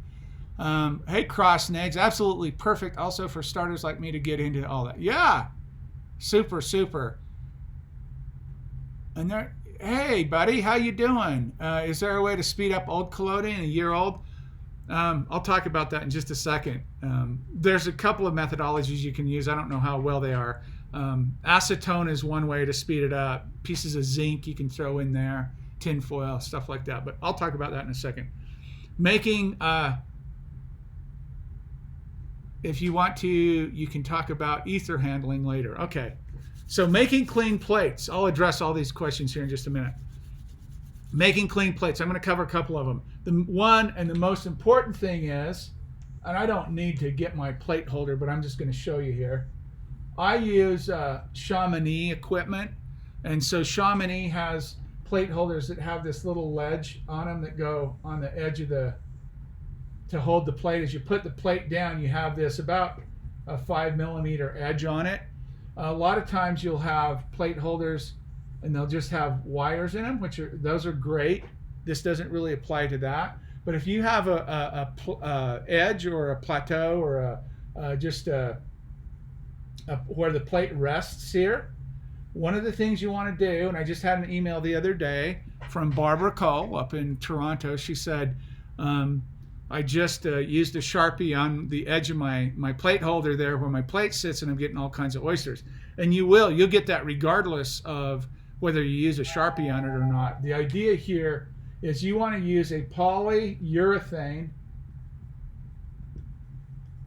Hey, cross eggs, absolutely perfect. Also for starters like me to get into all that. Yeah, super. And there, hey buddy, how you doing? Is there a way to speed up old collodion, a year old? I'll talk about that in just a second. There's a couple of methodologies you can use. I don't know how well they are. Acetone is one way to speed it up. Pieces of zinc you can throw in there, tin foil, stuff like that. But I'll talk about that in a second. Making, if you want to, you can talk about ether handling later. Okay, so making clean plates. I'll address all these questions here in just a minute. Making clean plates. I'm going to cover a couple of them. The one and the most important thing is, and I don't need to get my plate holder, but I'm just going to show you here. I use Chamonix equipment, and so Chamonix has plate holders that have this little ledge on them that go on the edge of to hold the plate. As you put the plate down, you have this about a 5 millimeter edge on it. A lot of times you'll have plate holders and they'll just have wires in them, those are great. This doesn't really apply to that. But if you have a edge or a plateau or where the plate rests here, one of the things you want to do, and I just had an email the other day from Barbara Cole up in Toronto. She said, I just used a Sharpie on the edge of my plate holder there where my plate sits, and I'm getting all kinds of oysters. And you'll get that regardless of whether you use a Sharpie on it or not. The idea here is you want to use a polyurethane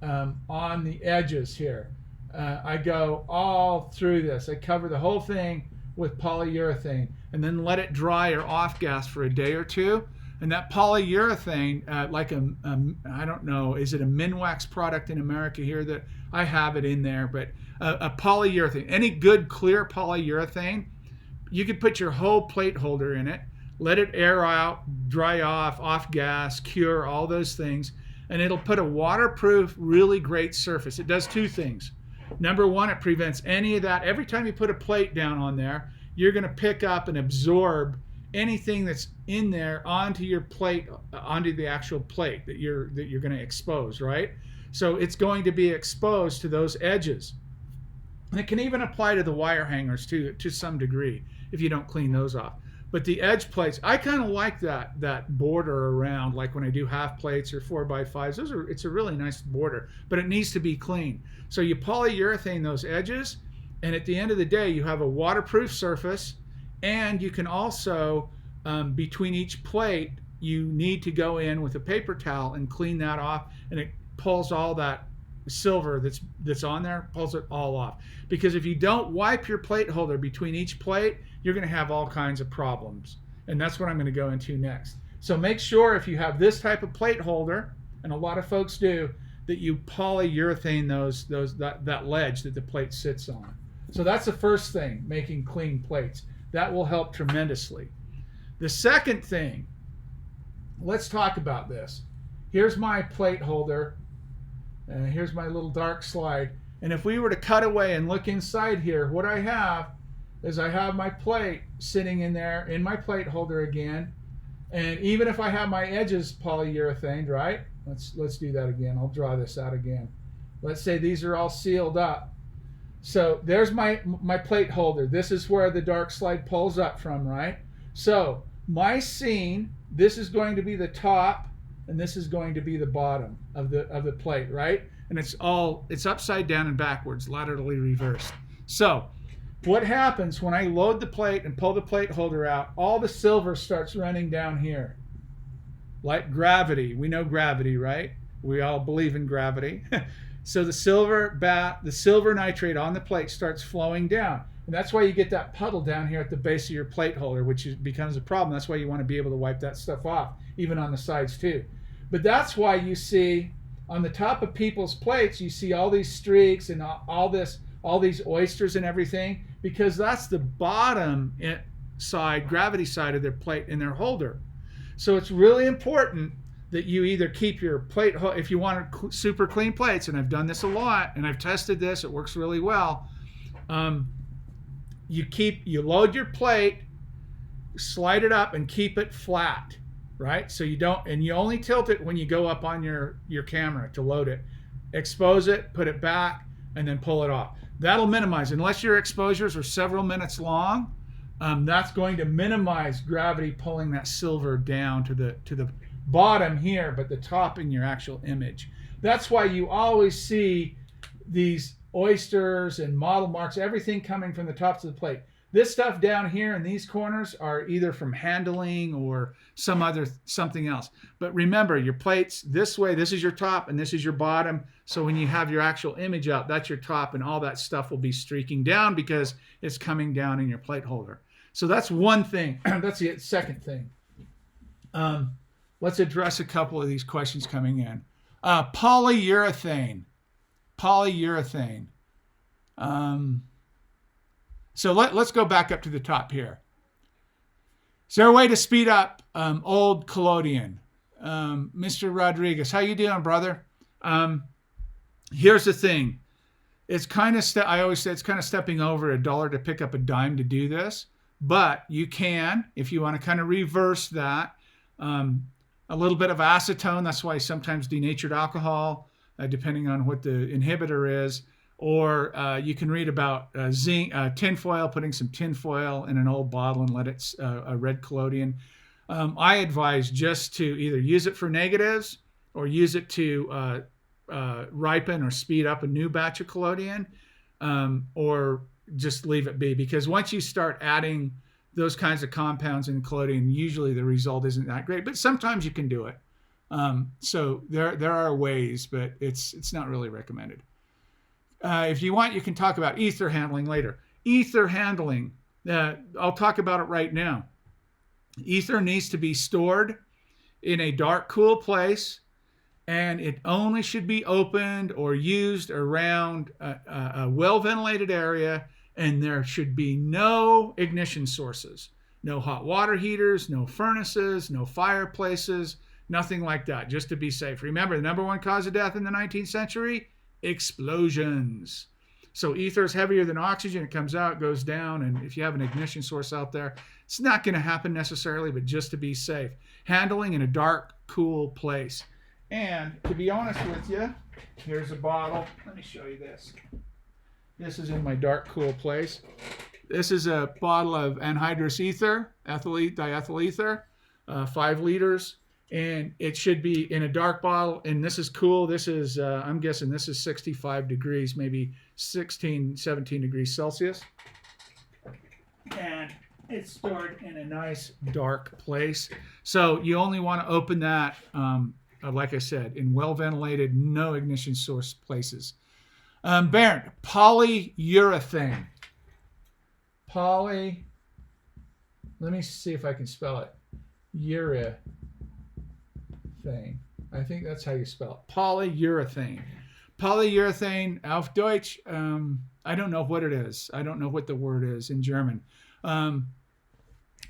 on the edges here. I go all through this. I cover the whole thing with polyurethane and then let it dry or off gas for a day or two. And that polyurethane, I don't know, is it a Minwax product in America here? That I have it in there, but a polyurethane, any good clear polyurethane, you could put your whole plate holder in it, let it air out, dry off gas, cure, all those things, and it'll put a waterproof, really great surface. It does two things. Number one, it prevents any of that. Every time you put a plate down on there, you're going to pick up and absorb anything that's in there onto your plate, onto the actual plate that you're going to expose, right? So it's going to be exposed to those edges. And it can even apply to the wire hangers too, to some degree, if you don't clean those off. But the edge plates, I kind of like that border around, like when I do half plates or 4x5s. It's a really nice border, but it needs to be clean. So you polyurethane those edges, and at the end of the day, you have a waterproof surface, and you can also between each plate, you need to go in with a paper towel and clean that off, and it pulls all that silver that's on there, pulls it all off. Because if you don't wipe your plate holder between each plate, you're going to have all kinds of problems. And that's what I'm going to go into next. So make sure if you have this type of plate holder, and a lot of folks do, that you polyurethane that ledge that the plate sits on. So that's the first thing, making clean plates. That will help tremendously. The second thing, let's talk about this. Here's my plate holder, and here's my little dark slide. And if we were to cut away and look inside here, what I have is I have my plate sitting in there in my plate holder again. And even if I have my edges polyurethaned, right? Let's do that again. I'll draw this out again. Let's say these are all sealed up. So there's my plate holder. This is where the dark slide pulls up from, right? So my scene, this is going to be the top, and this is going to be the bottom of the plate, right? And it's upside down and backwards, laterally reversed. So what happens when I load the plate and pull the plate holder out, all the silver starts running down here. Like gravity. We know gravity, right? We all believe in gravity. So the silver nitrate on the plate starts flowing down. And that's why you get that puddle down here at the base of your plate holder, which becomes a problem. That's why you want to be able to wipe that stuff off, even on the sides too. But that's why you see on the top of people's plates, you see all these streaks and all these oysters and everything, because that's the bottom side, gravity side of their plate in their holder. So it's really important that you either keep your plate, if you want super clean plates, and I've done this a lot, and I've tested this, it works really well. You load your plate, slide it up, and keep it flat, right? So you don't, and you only tilt it when you go up on your camera to load it. Expose it, put it back, and then pull it off. That'll minimize, unless your exposures are several minutes long, that's going to minimize gravity pulling that silver down to the bottom here, but the top in your actual image. That's why you always see these oysters and model marks, everything coming from the tops of the plate. This stuff down here in these corners are either from handling or something else. But remember, your plates this way, this is your top and this is your bottom. So when you have your actual image out, that's your top, and all that stuff will be streaking down because it's coming down in your plate holder. So that's one thing. That's the second thing. Let's address a couple of these questions coming in. Polyurethane. So let's go back up to the top here. Is there a way to speed up old Collodion? Mr. Rodriguez, how you doing, brother? Here's the thing. It's kind of I always say it's kind of stepping over $1 to pick up a dime to do this, but you can, if you want to kind of reverse that. A little bit of acetone, that's why sometimes denatured alcohol, depending on what the inhibitor is. Or you can read about zinc, tinfoil, putting some tinfoil in an old bottle and let it, a red collodion. I advise just to either use it for negatives or use it to ripen or speed up a new batch of collodion, or just leave it be. Because once you start adding those kinds of compounds in collodion, usually the result isn't that great, but sometimes you can do it. So there are ways, but it's not really recommended. If you want, you can talk about ether handling later. Ether handling, I'll talk about it right now. Ether needs to be stored in a dark, cool place, and it only should be opened or used around a well-ventilated area, and there should be no ignition sources. No hot water heaters, no furnaces, no fireplaces, nothing like that, just to be safe. Remember, the number one cause of death in the 19th century? Explosions. So ether is heavier than oxygen. It comes out, goes down, and if you have an ignition source out there, it's not going to happen necessarily, but just to be safe. Handling in a dark, cool place. And to be honest with you, here's a bottle. Let me show you this. This is in my dark, cool place. This is a bottle of anhydrous ether, diethyl ether, 5 liters. And it should be in a dark bottle, and this is cool. This is, I'm guessing this is 65 degrees, maybe 16, 17 degrees Celsius. And it's stored in a nice dark place. So you only want to open that, like I said, in well ventilated, no ignition source places. Bernd, polyurethane. Let me see if I can spell it. Urethane. I think that's how you spell it. Polyurethane. Polyurethane, auf Deutsch, I don't know what it is. I don't know what the word is in German.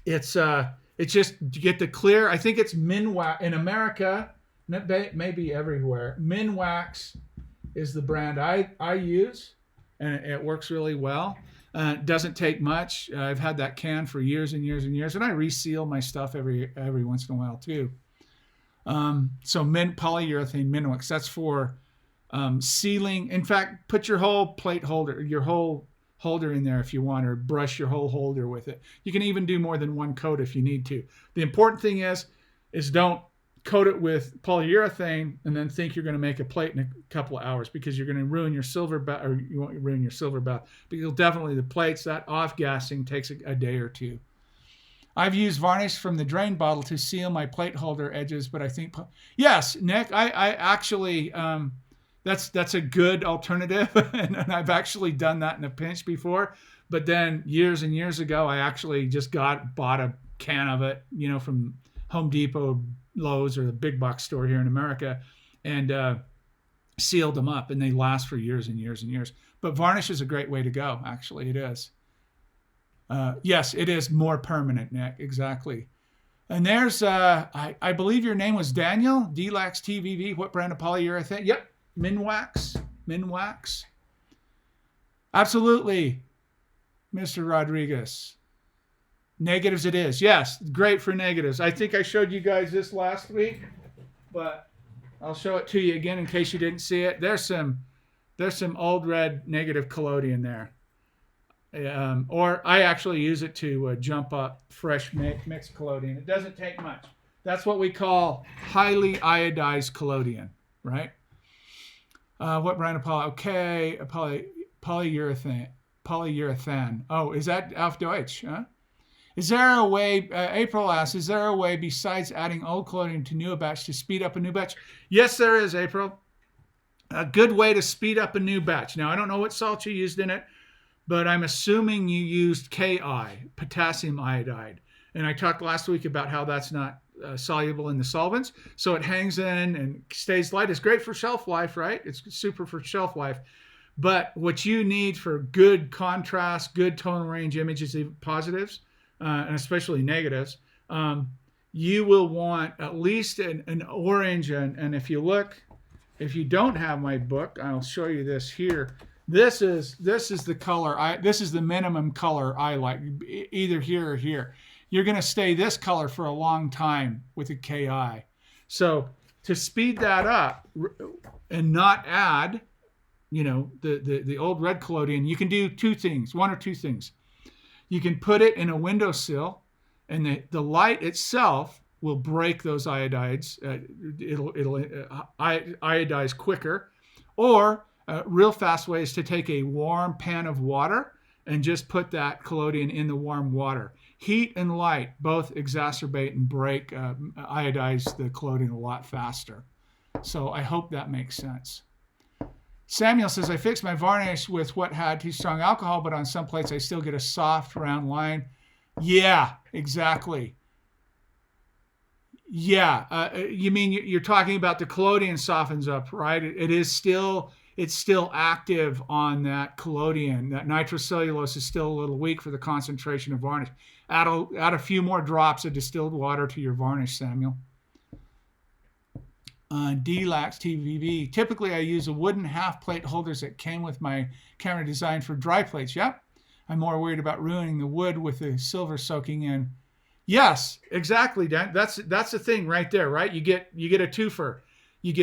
It's just to get the clear. I think it's Minwax in America, maybe everywhere. Minwax is the brand I use, and it works really well. It doesn't take much. I've had that can for years and years and years, and I reseal my stuff every once in a while too. So polyurethane Minwax. That's for sealing. In fact, put your whole plate holder, your whole holder in there if you want, or brush your whole holder with it. You can even do more than one coat if you need to. The important thing is don't coat it with polyurethane and then think you're going to make a plate in a couple of hours, because you're going to ruin your silver bath, or you won't ruin your silver bath, but you'll definitely, the plates, that off-gassing takes a day or two. I've used varnish from the drain bottle to seal my plate holder edges, but I think, yes, Nick, I actually, that's a good alternative, and I've actually done that in a pinch before. But then years and years ago, I actually just bought a can of it, from Home Depot, Lowe's, or the big box store here in America, and sealed them up, and they last for years and years and years. But varnish is a great way to go. Actually, it is. Yes, it is more permanent, Nick. Exactly. And there's, I believe your name was Daniel, Delax TVV. What brand of polyurethane? Yep. Minwax. Absolutely, Mr. Rodriguez. Negatives it is. Yes, great for negatives. I think I showed you guys this last week, but I'll show it to you again in case you didn't see it. There's some old red negative collodion there. Or I actually use it to jump up fresh mixed collodion. It doesn't take much. That's what we call highly iodized collodion, right? What brand of polyurethane? Polyurethane. Oh, is that auf Deutsch? Huh? Is there a way, April asks, is there a way besides adding old collodion to new batch to speed up a new batch? Yes, there is, April. A good way to speed up a new batch. Now, I don't know what salt you used in it, but I'm assuming you used Ki, potassium iodide. And I talked last week about how that's not soluble in the solvents. So it hangs in and stays light. It's great for shelf life, right? It's super for shelf life. But what you need for good contrast, good tonal range images, positives, and especially negatives, you will want at least an orange. And if you don't have my book, I'll show you this here. This is the color. This is the minimum color I like, either here or here. You're going to stay this color for a long time with a Ki. So to speed that up and not add, the old red collodion, you can do one or two things. You can put it in a windowsill, and the light itself will break those iodides. It'll iodize quicker. Or a real fast way is to take a warm pan of water and just put that collodion in the warm water. Heat and light both exacerbate and iodize the collodion a lot faster. So I hope that makes sense. Samuel says, I fixed my varnish with what had too strong alcohol, but on some plates I still get a soft round line. Yeah, exactly. Yeah, you mean you're talking about the collodion softens up, right? It's still active on that collodion. That nitrocellulose is still a little weak for the concentration of varnish. Add a few more drops of distilled water to your varnish, Samuel. Delax TVV. Typically, I use a wooden half plate holders that came with my camera designed for dry plates. Yep. I'm more worried about ruining the wood with the silver soaking in. Yes, exactly, Dan. That's the thing right there, right? You get a twofer. You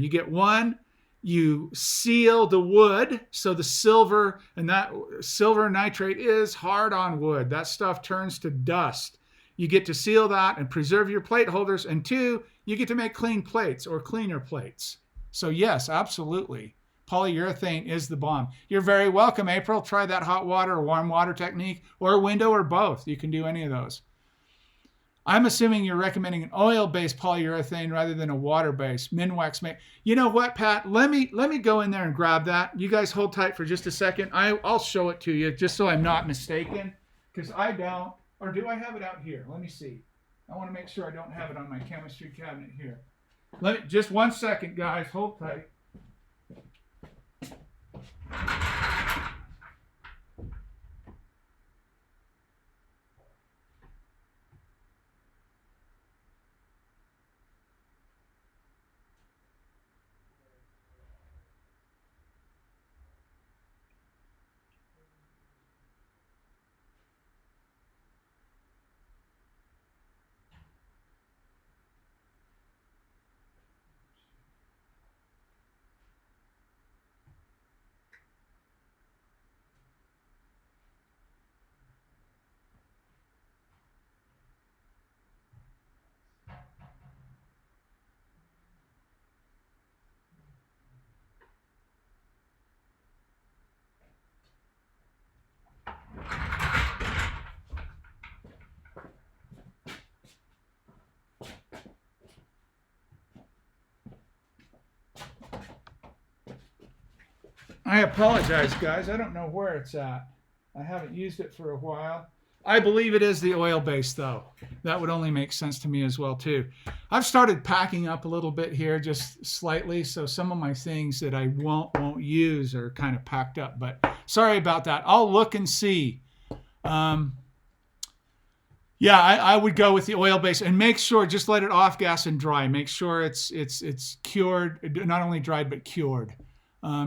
get one. You seal the wood, so the silver, and that silver nitrate is hard on wood. That stuff turns to dust. You get to seal that and preserve your plate holders. And two, you get to make clean plates or cleaner plates. So yes, absolutely. Polyurethane is the bomb. You're very welcome, April. Try that hot water or warm water technique, or a window, or both. You can do any of those. I'm assuming you're recommending an oil-based polyurethane rather than a water-based. Minwax may. You know what, Pat? Let me go in there and grab that. You guys hold tight for just a second. I'll show it to you just so I'm not mistaken, because I don't. Or do I have it out here? Let me see. I want to make sure I don't have it on my chemistry cabinet here. Just 1 second, guys. Hold tight. I apologize, guys. I don't know where it's at. I haven't used it for a while. I believe it is the oil base, though. That would only make sense to me as well, too. I've started packing up a little bit here, just slightly, so some of my things that I won't use are kind of packed up. But sorry about that. I'll look and see. Yeah, I would go with the oil base and make sure, just let it off gas and dry. Make sure it's cured, not only dried but cured.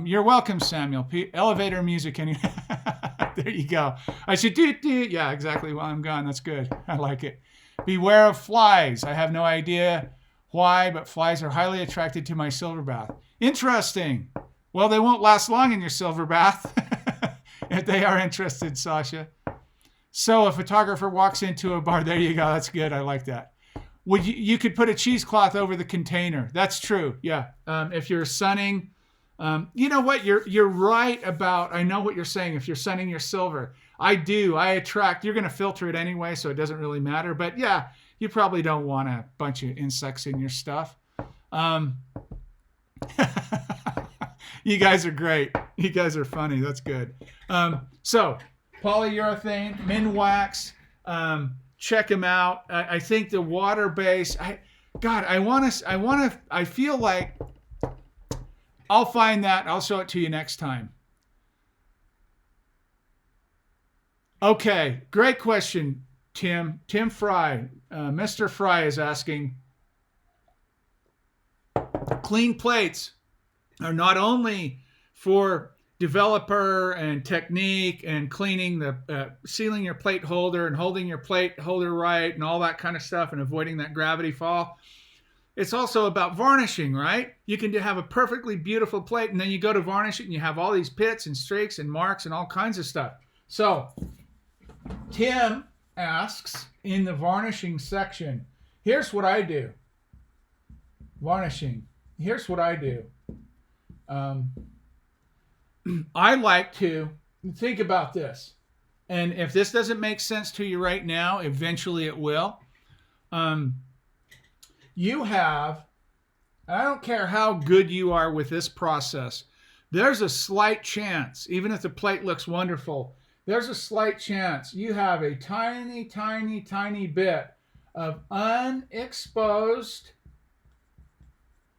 You're welcome, Samuel. Elevator music. There you go. I should do. Yeah, exactly. While I'm gone. That's good. I like it. Beware of flies. I have no idea why, but flies are highly attracted to my silver bath. Interesting. Well, they won't last long in your silver bath if they are interested, Sasha. So a photographer walks into a bar. There you go. That's good. I like that. You could put a cheesecloth over the container. That's true. Yeah. If you're sunning. You know what? You're right about, I know what you're saying. If you're sunning your silver, I attract, you're going to filter it anyway, so it doesn't really matter. But yeah, you probably don't want a bunch of insects in your stuff. You guys are great. You guys are funny. That's good. So polyurethane, Minwax, check them out. I think the water base, I feel like, I'll find that. I'll show it to you next time. Okay, great question, Tim. Tim Fry. Mr. Fry is asking, clean plates are not only for developer and technique and cleaning sealing your plate holder and holding your plate holder right and all that kind of stuff and avoiding that gravity fall. It's also about varnishing, right? You can have a perfectly beautiful plate and then you go to varnish it and you have all these pits and streaks and marks and all kinds of stuff. So Tim asks in the varnishing section, here's what I do. Varnishing. Here's what I do. I like to think about this. And if this doesn't make sense to you right now, eventually it will. You have, I don't care how good you are with this process, there's a slight chance, even if the plate looks wonderful, there's a slight chance you have a tiny, tiny, tiny bit of unexposed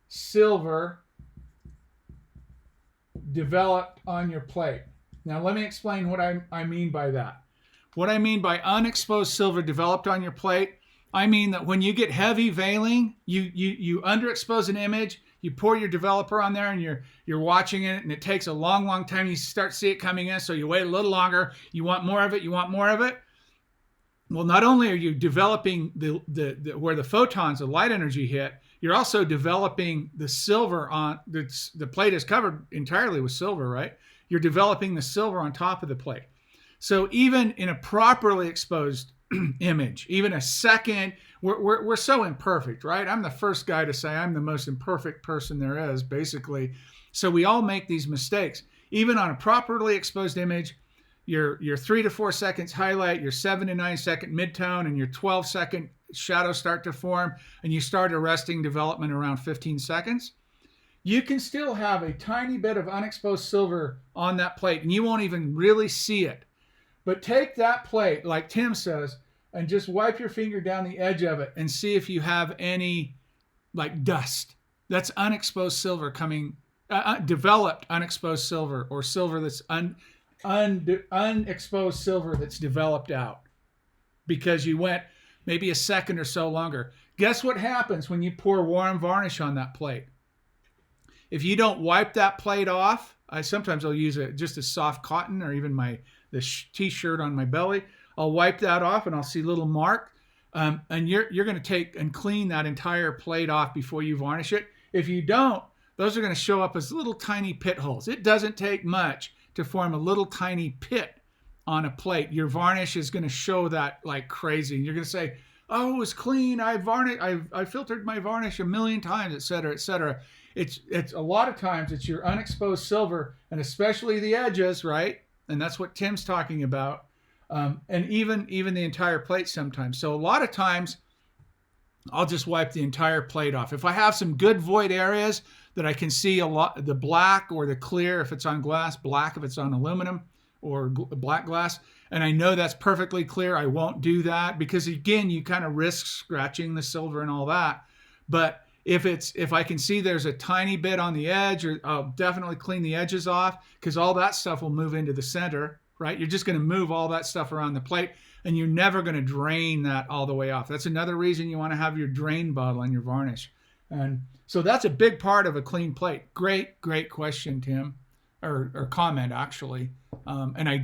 silver developed on your plate. Now let me explain what I mean by that. What I mean by unexposed silver developed on your plate, I mean that when you get heavy veiling, you underexpose an image, you pour your developer on there and you're watching it and it takes a long, long time. You start to see it coming in, so you wait a little longer. You want more of it, you want more of it. Well, not only are you developing the where the photons, the light energy hit, you're also developing the silver on, the plate is covered entirely with silver, right? You're developing the silver on top of the plate. So even in a properly exposed image. Even a second, we're so imperfect, right? I'm the first guy to say I'm the most imperfect person there is, basically. So we all make these mistakes. Even on a properly exposed image, your 3 to 4 seconds highlight, your 7 to 9 second midtone, and your 12-second shadows start to form, and you start arresting development around 15 seconds. You can still have a tiny bit of unexposed silver on that plate, and you won't even really see it. But take that plate, like Tim says, and just wipe your finger down the edge of it and see if you have any like dust. That's unexposed silver coming, developed unexposed silver, or silver that's unexposed silver that's developed out because you went maybe a second or so longer. Guess what happens when you pour warm varnish on that plate? If you don't wipe that plate off, I'll use just a soft cotton, or even the t-shirt on my belly. I'll wipe that off and I'll see a little mark. And you're going to take and clean that entire plate off before you varnish it. If you don't, those are going to show up as little tiny pit holes. It doesn't take much to form a little tiny pit on a plate. Your varnish is going to show that like crazy. You're going to say, oh, it was clean. I filtered my varnish a million times, et cetera, et cetera. It's a lot of times it's your unexposed silver, and especially the edges, right? And that's what Tim's talking about. And even the entire plate sometimes. So a lot of times I'll just wipe the entire plate off. If I have some good void areas that I can see a lot, the black or the clear if it's on glass, black if it's on aluminum or black glass, and I know that's perfectly clear, I won't do that because again, you kind of risk scratching the silver and all that. But if I can see there's a tiny bit on the edge, I'll definitely clean the edges off because all that stuff will move into the center, right? You're just going to move all that stuff around the plate and you're never going to drain that all the way off. That's another reason you want to have your drain bottle on your varnish. And so that's a big part of a clean plate. Great question, Tim, or comment actually. And I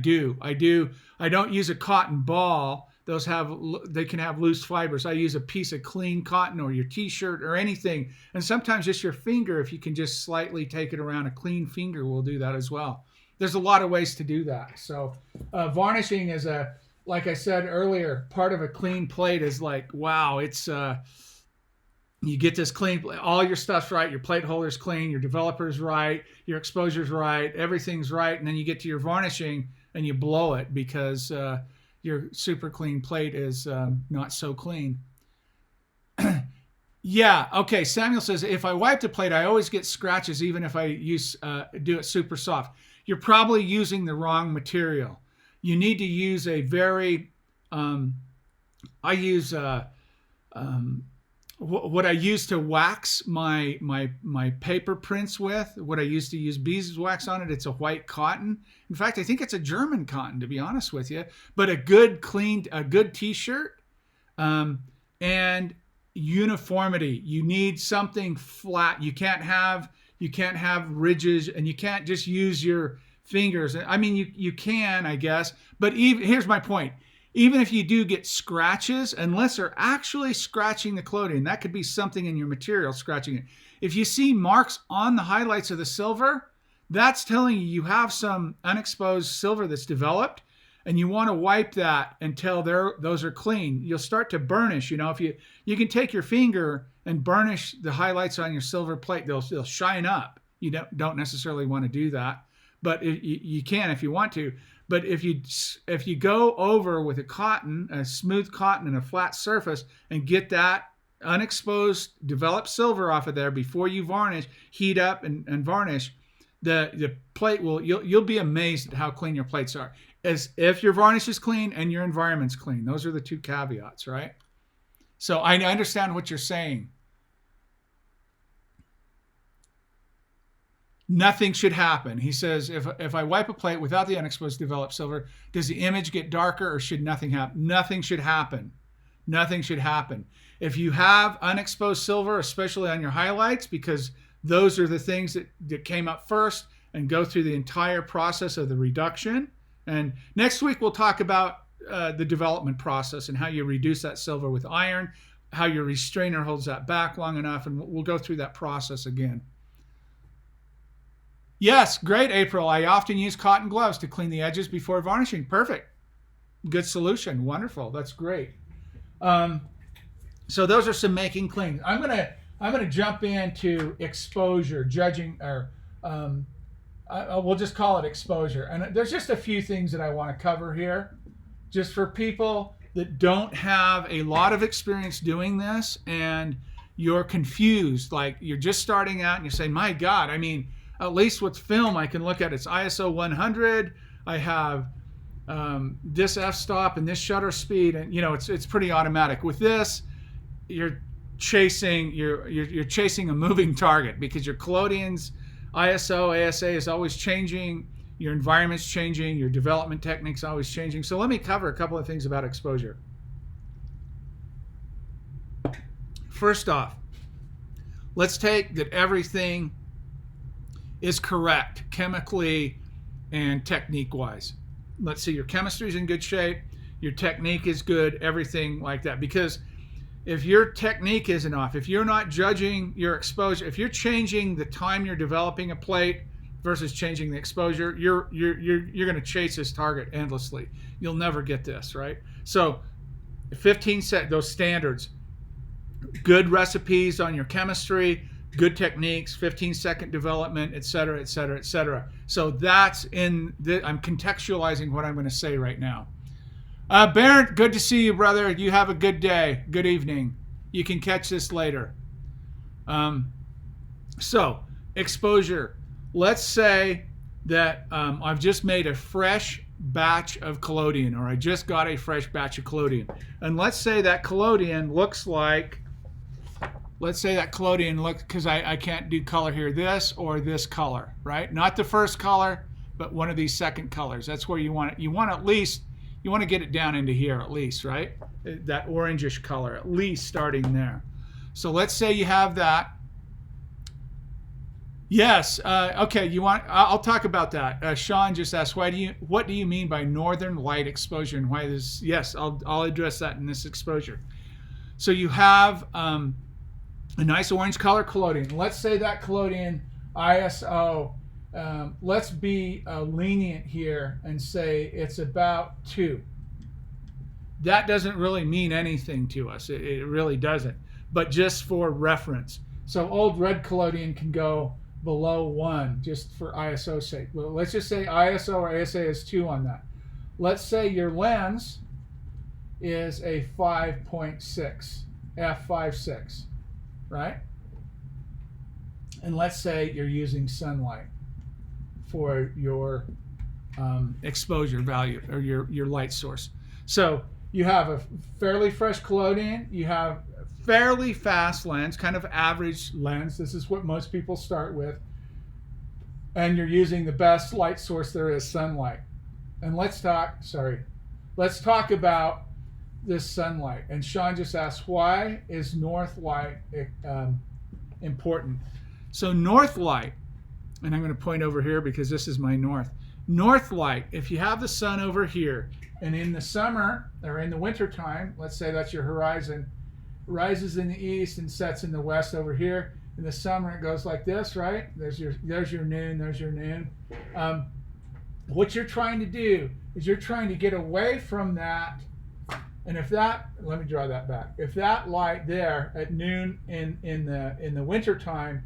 don't use a cotton ball. They can have loose fibers. I use a piece of clean cotton or your t-shirt or anything. And sometimes just your finger, if you can just slightly take it around, a clean finger will do that as well. There's a lot of ways to do that. So varnishing is like I said earlier, part of a clean plate is like, wow, it's, you get this clean, all your stuff's right, your plate holder's clean, your developer's right, your exposure's right, everything's right. And then you get to your varnishing and you blow it because, your super clean plate is not so clean. Yeah, okay, Samuel says, if I wipe the plate, I always get scratches even if I do it super soft. You're probably using the wrong material. You need to use a very, I use, what I use to wax my paper prints with, what I used to use beeswax on it, it's a white cotton. In fact, I think it's a German cotton, to be honest with you. But a good t-shirt, and uniformity. You need something flat. You can't have ridges, and you can't just use your fingers. I mean, you can, I guess. But here's my point. Even if you do get scratches, unless they're actually scratching the collodion, that could be something in your material scratching it. If you see marks on the highlights of the silver, that's telling you have some unexposed silver that's developed, and you want to wipe that until those are clean. You'll start to burnish. If you can take your finger and burnish the highlights on your silver plate, they'll shine up. You don't necessarily want to do that, but you can if you want to. But if you go over with a smooth cotton and a flat surface and get that unexposed developed silver off of there before you varnish, heat up and varnish, the plate you'll be amazed at how clean your plates are. As if your varnish is clean and your environment's clean. Those are the two caveats, right? So I understand what you're saying. Nothing should happen. He says, if I wipe a plate without the unexposed developed silver, does the image get darker or should nothing happen? Nothing should happen. Nothing should happen. If you have unexposed silver, especially on your highlights, because those are the things that came up first and go through the entire process of the reduction. And next week, we'll talk about the development process and how you reduce that silver with iron, how your restrainer holds that back long enough, and we'll go through that process again. Yes, great, April. I often use cotton gloves to clean the edges before varnishing. Perfect. Good solution. Wonderful. That's great. So those are some making clean. I'm gonna jump into exposure, judging, or we'll just call it exposure. And there's just a few things that I want to cover here, just for people that don't have a lot of experience doing this and you're confused, like you're just starting out and you say, my God, I mean, at least with film, I can look at it's ISO 100. I have this f-stop and this shutter speed, and it's pretty automatic. With this, you're chasing a moving target because your Collodion's ISO, ASA is always changing. Your environment's changing. Your development technique's always changing. So let me cover a couple of things about exposure. First off, let's take that everything is correct chemically and technique-wise. Let's see, your chemistry's in good shape, your technique is good, everything like that. Because if your technique isn't off, if you're not judging your exposure, if you're changing the time you're developing a plate versus changing the exposure, you're going to chase this target endlessly. You'll never get this, right? So 15 set, those standards, good recipes on your chemistry, good techniques, 15-second development, et cetera, et cetera, et cetera. So that's I'm contextualizing what I'm going to say right now. Barrett, good to see you, brother. You have a good day. Good evening. You can catch this later. So, exposure. Let's say that I've just made a fresh batch of collodion, or I just got a fresh batch of collodion. And let's say that collodion looks like, because I can't do color here, this or this color, right? Not the first color, but one of these second colors. That's where you want it. You want to get it down into here at least, right? That orangish color, at least starting there. So let's say you have that. Yes, okay, I'll talk about that. Sean just asked, what do you mean by northern light exposure and why this? Yes, I'll address that in this exposure. So you have a nice orange color collodion. Let's say that collodion ISO, let's be lenient here and say it's about 2. That doesn't really mean anything to us. It really doesn't. But just for reference. So old red collodion can go below 1 just for ISO sake. Well, let's just say ISO or ASA is 2 on that. Let's say your lens is a 5.6, f5.6, right? And let's say you're using sunlight for your exposure value, or your light source. So you have a fairly fresh collodion, you have a fairly fast lens, kind of average lens. This is what most people start with. And you're using the best light source there is, sunlight. And let's talk about this sunlight. And Sean just asked, why is north light important? So north light, and I'm going to point over here because this is my north. North light, if you have the sun over here, and in the summer or in the winter time, let's say that's your horizon, rises in the east and sets in the west over here. In the summer it goes like this, right? There's your noon, there's your noon. What you're trying to do is you're trying to get away from that. And if that, let me draw that back. If that light there at noon in the winter time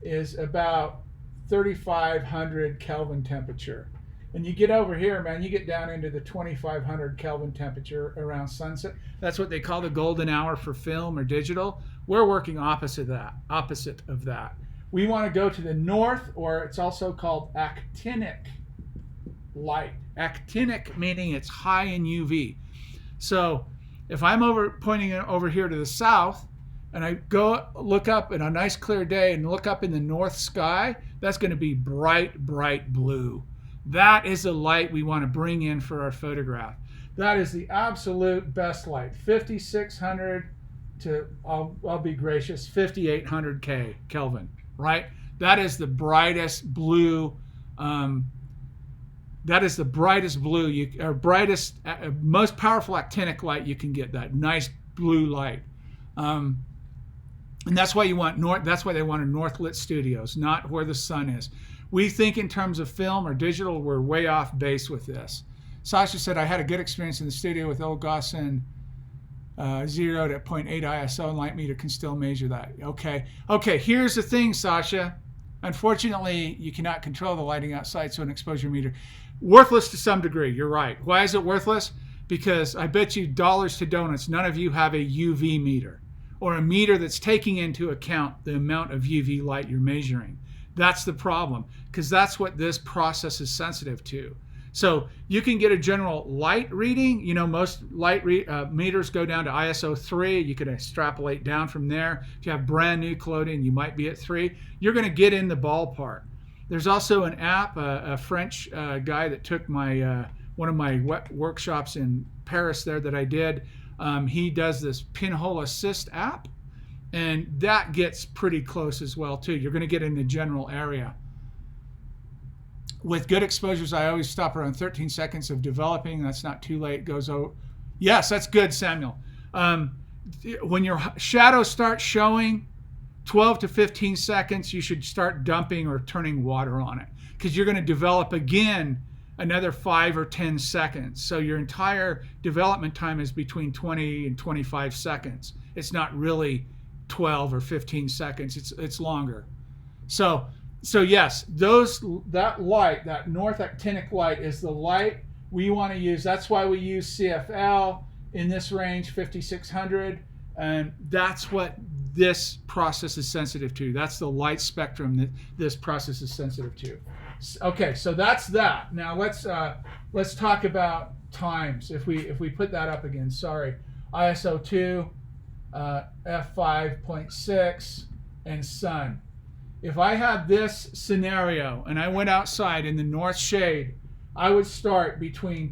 is about 3,500 Kelvin temperature, and you get over here, man, you get down into the 2,500 Kelvin temperature around sunset. That's what they call the golden hour for film or digital. We're working opposite of that. We want to go to the north, or it's also called actinic light. Actinic meaning it's high in UV. So if I'm pointing over here to the south, and I go look up in a nice clear day and look up in the north sky, that's going to be bright, bright blue. That is the light we want to bring in for our photograph. That is the absolute best light. 5,600 to, I'll be gracious, 5,800 Kelvin, right? That is the brightest blue. That is the brightest blue, most powerful actinic light you can get. That nice blue light. And that's why that's why they wanted north lit studios, not where the sun is. We think in terms of film or digital, we're way off base with this. Sasha said, I had a good experience in the studio with old Gaussian zeroed at 0.8 ISO, and light meter can still measure that. Okay, here's the thing, Sasha. Unfortunately, you cannot control the lighting outside, so an exposure meter, worthless to some degree. You're right. Why is it worthless? Because I bet you dollars to donuts, none of you have a UV meter or a meter that's taking into account the amount of UV light you're measuring. That's the problem, because that's what this process is sensitive to. So you can get a general light reading. You know, most light meters go down to ISO 3. You can extrapolate down from there. If you have brand new Collodion, you might be at 3. You're going to get in the ballpark. There's also an app, a French guy that took my one of my workshops in Paris there that I did. He does this pinhole assist app, and that gets pretty close as well too. You're going to get in the general area. With good exposures, I always stop around 13 seconds of developing. That's not too late. Goes over. Yes, that's good, Samuel. When your shadows start showing 12 to 15 seconds, you should start dumping or turning water on it, because you're going to develop again another 5 or 10 seconds. So your entire development time is between 20 and 25 seconds. It's not really 12 or 15 seconds. It's longer. So yes, that light, that north actinic light, is the light we want to use. That's why we use CFL in this range, 5600, and that's what this process is sensitive to. That's the light spectrum that this process is sensitive to. Okay, so that's that. Now let's talk about times. If we put that up again, sorry, ISO 2, f5.6, and sun. If I had this scenario and I went outside in the north shade, I would start between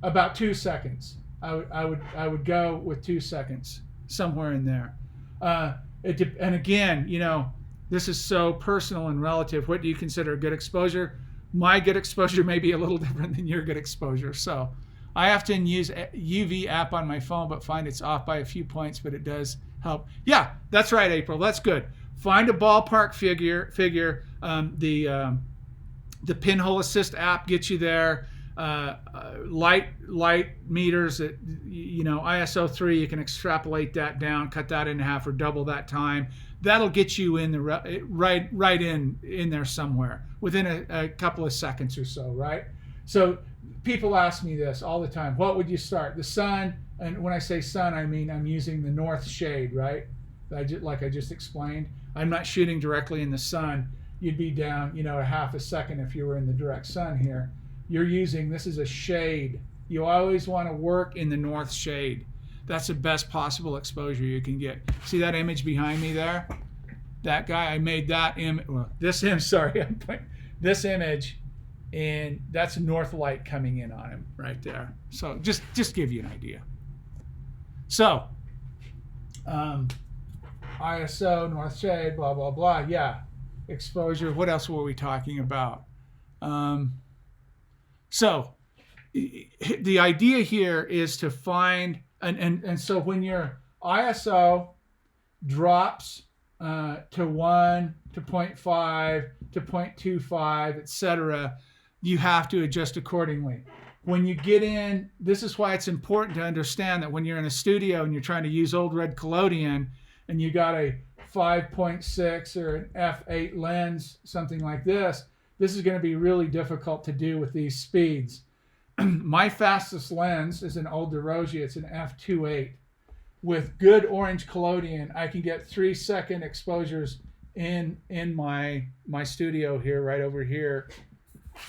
about 2 seconds. I would go with 2 seconds, somewhere in there. And again, you know, this is so personal and relative. What do you consider a good exposure? My good exposure may be a little different than your good exposure. So I often use a UV app on my phone, but find it's off by a few points, but it does help. Yeah, that's right, April. That's good. Find a ballpark figure. The Pinhole Assist app gets you there. Light meters at, you know, ISO 3, you can extrapolate that down, cut that in half, or double that time. That'll get you in the right in there somewhere within a couple of seconds or so, right? So people ask me this all the time. What would you start? The sun, and when I say sun, I mean I'm using the north shade, right? Like I just explained. I'm not shooting directly in the sun. You'd be down, you know, a half a second if you were in the direct sun here. You're using, this is a shade. You always want to work in the north shade. That's the best possible exposure you can get. See that image behind me there? That guy, I made that image, well, this image, and that's north light coming in on him right there. So just give you an idea. So, ISO, north shade, blah, blah, blah. Yeah, exposure. What else were we talking about? So the idea here is to find, and so when your ISO drops to 1, to 0.5, to 0.25, etc., you have to adjust accordingly. When you get in, this is why it's important to understand that when you're in a studio and you're trying to use old red Collodion and you got a 5.6 or an f8 lens, something like this, this is going to be really difficult to do with these speeds. My fastest lens is an old DeRozier. It's an f2.8. With good orange Collodion, I can get 3-second exposures in my studio here, right over here.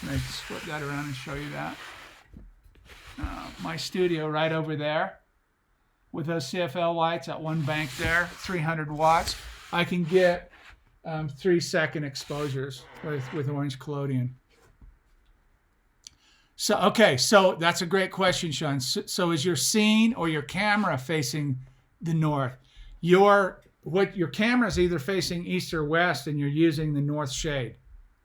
Can I just flip that around and show you that? My studio right over there with those CFL lights at one bank there, 300 watts. I can get 3-second exposures with orange Collodion. So, okay, so that's a great question, Sean. So is your scene or your camera facing the north? Your camera is either facing east or west, and you're using the north shade,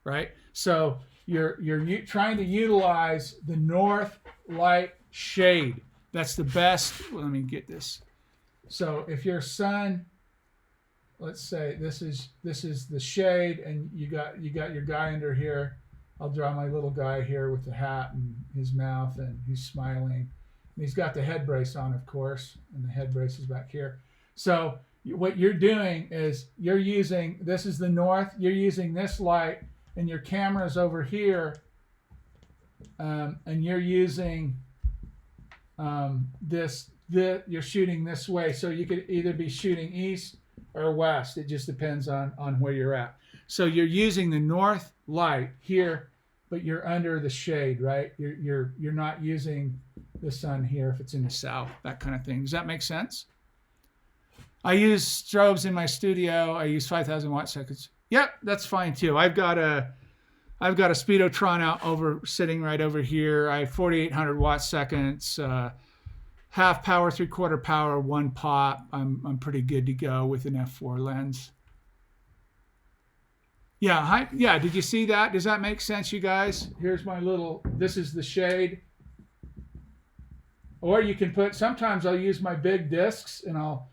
right? So you're trying to utilize the north light shade. That's the best. Well, let me get this. So if your sun, let's say this is the shade, and you got your guy under here. I'll draw my little guy here with the hat and his mouth, and he's smiling. And he's got the head brace on, of course, and the head brace is back here. So what you're doing is you're using, this is the north, you're using this light, and your camera's over here, and you're using you're shooting this way. So you could either be shooting east or west. It just depends on where you're at. So you're using the north light here, but you're under the shade, right? You're not using the sun here if it's in the south, that kind of thing. Does that make sense? I use strobes in my studio. I use 5,000 watt seconds. Yep, that's fine too. I've got a Speedotron out sitting right over here. I have 4,800 watt seconds, half power, 3/4 power, 1 pop. I'm pretty good to go with an f4 lens. Yeah, yeah. Did you see that? Does that make sense, you guys? Here's my little. This is the shade. Or you can put. Sometimes I'll use my big discs and I'll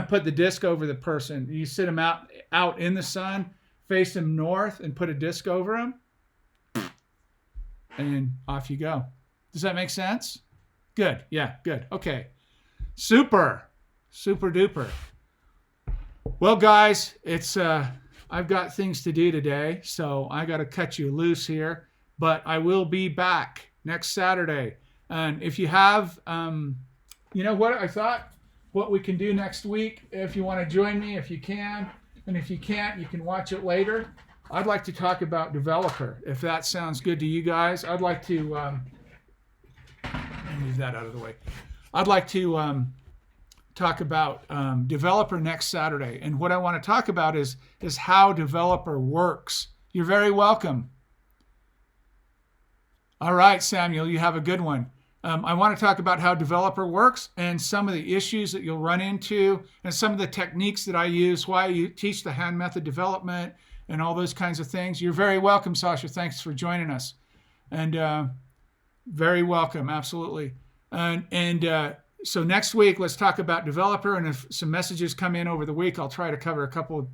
put the disc over the person. You sit them out in the sun, face them north, and put a disc over them, and off you go. Does that make sense? Good. Yeah. Good. Okay. Super duper. Well, guys, it's I've got things to do today, so I got to cut you loose here. But I will be back next Saturday. And if you have, you know what I thought, what we can do next week, if you want to join me, if you can, and if you can't, you can watch it later. I'd like to talk about developer, if that sounds good to you guys. I'd like to move that out of the way. I'd like to talk about developer next Saturday. And what I want to talk about is how developer works. You're very welcome. All right, Samuel, you have a good one. I want to talk about how developer works and some of the issues that you'll run into and some of the techniques that I use, why you teach the hand method development and all those kinds of things. You're very welcome, Sasha. Thanks for joining us. And very welcome, absolutely. So next week, let's talk about developer. And if some messages come in over the week, I'll try to cover a couple of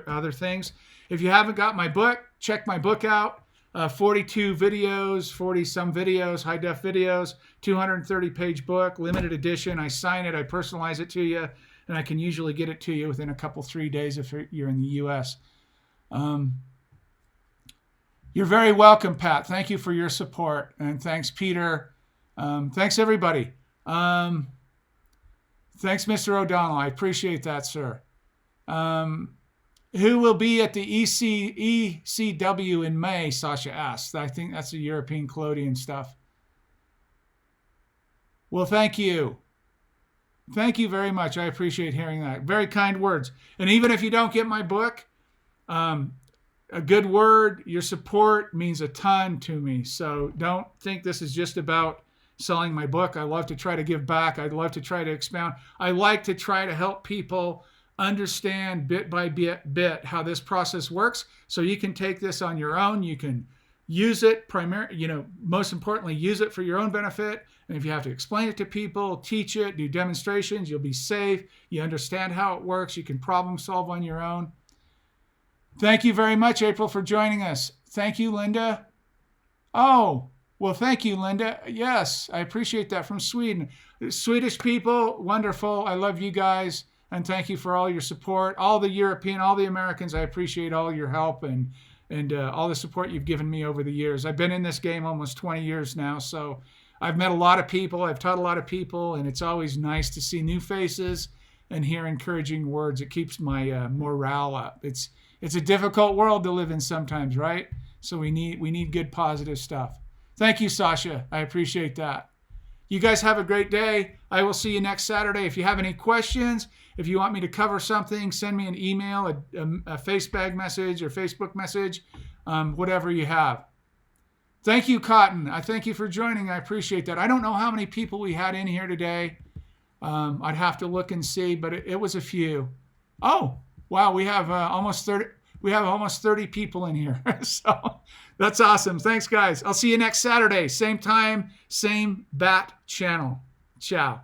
other things. If you haven't got my book, check my book out. 42 videos, 40-some videos, high-def videos, 230-page book, limited edition. I sign it, I personalize it to you, and I can usually get it to you within a couple, 3 days if you're in the U.S. You're very welcome, Pat. Thank you for your support. And thanks, Peter. Thanks, everybody. Thanks, Mr. O'Donnell. I appreciate that, sir. Who will be at the ECW in May, Sasha asks. I think that's the European Collodion stuff. Well, thank you. Thank you very much. I appreciate hearing that. Very kind words. And even if you don't get my book, a good word, your support means a ton to me. So don't think this is just about selling my book. I love to try to give back. I'd love to try to expound. I like to try to help people understand bit by bit how this process works, so you can take this on your own. You can use it most importantly, use it for your own benefit. And if you have to explain it to people, teach it, do demonstrations, you'll be safe. You understand how it works. You can problem solve on your own. Thank you very much, April, for joining us. Thank you, Linda. Oh, well, thank you, Linda. Yes, I appreciate that, from Sweden. Swedish people, wonderful. I love you guys. And thank you for all your support. All the European, all the Americans, I appreciate all your help and all the support you've given me over the years. I've been in this game almost 20 years now, so I've met a lot of people. I've taught a lot of people, and it's always nice to see new faces and hear encouraging words. It keeps my morale up. It's a difficult world to live in sometimes, right? So we need good, positive stuff. Thank you, Sasha. I appreciate that. You guys have a great day. I will see you next Saturday. If you have any questions, if you want me to cover something, send me an email, a Facebag message or Facebook message, whatever you have. Thank you, Cotton. I thank you for joining. I appreciate that. I don't know how many people we had in here today. I'd have to look and see, but it was a few. Oh, wow. We have almost 30. We have almost 30 people in here. So that's awesome. Thanks, guys. I'll see you next Saturday. Same time, same bat channel. Ciao.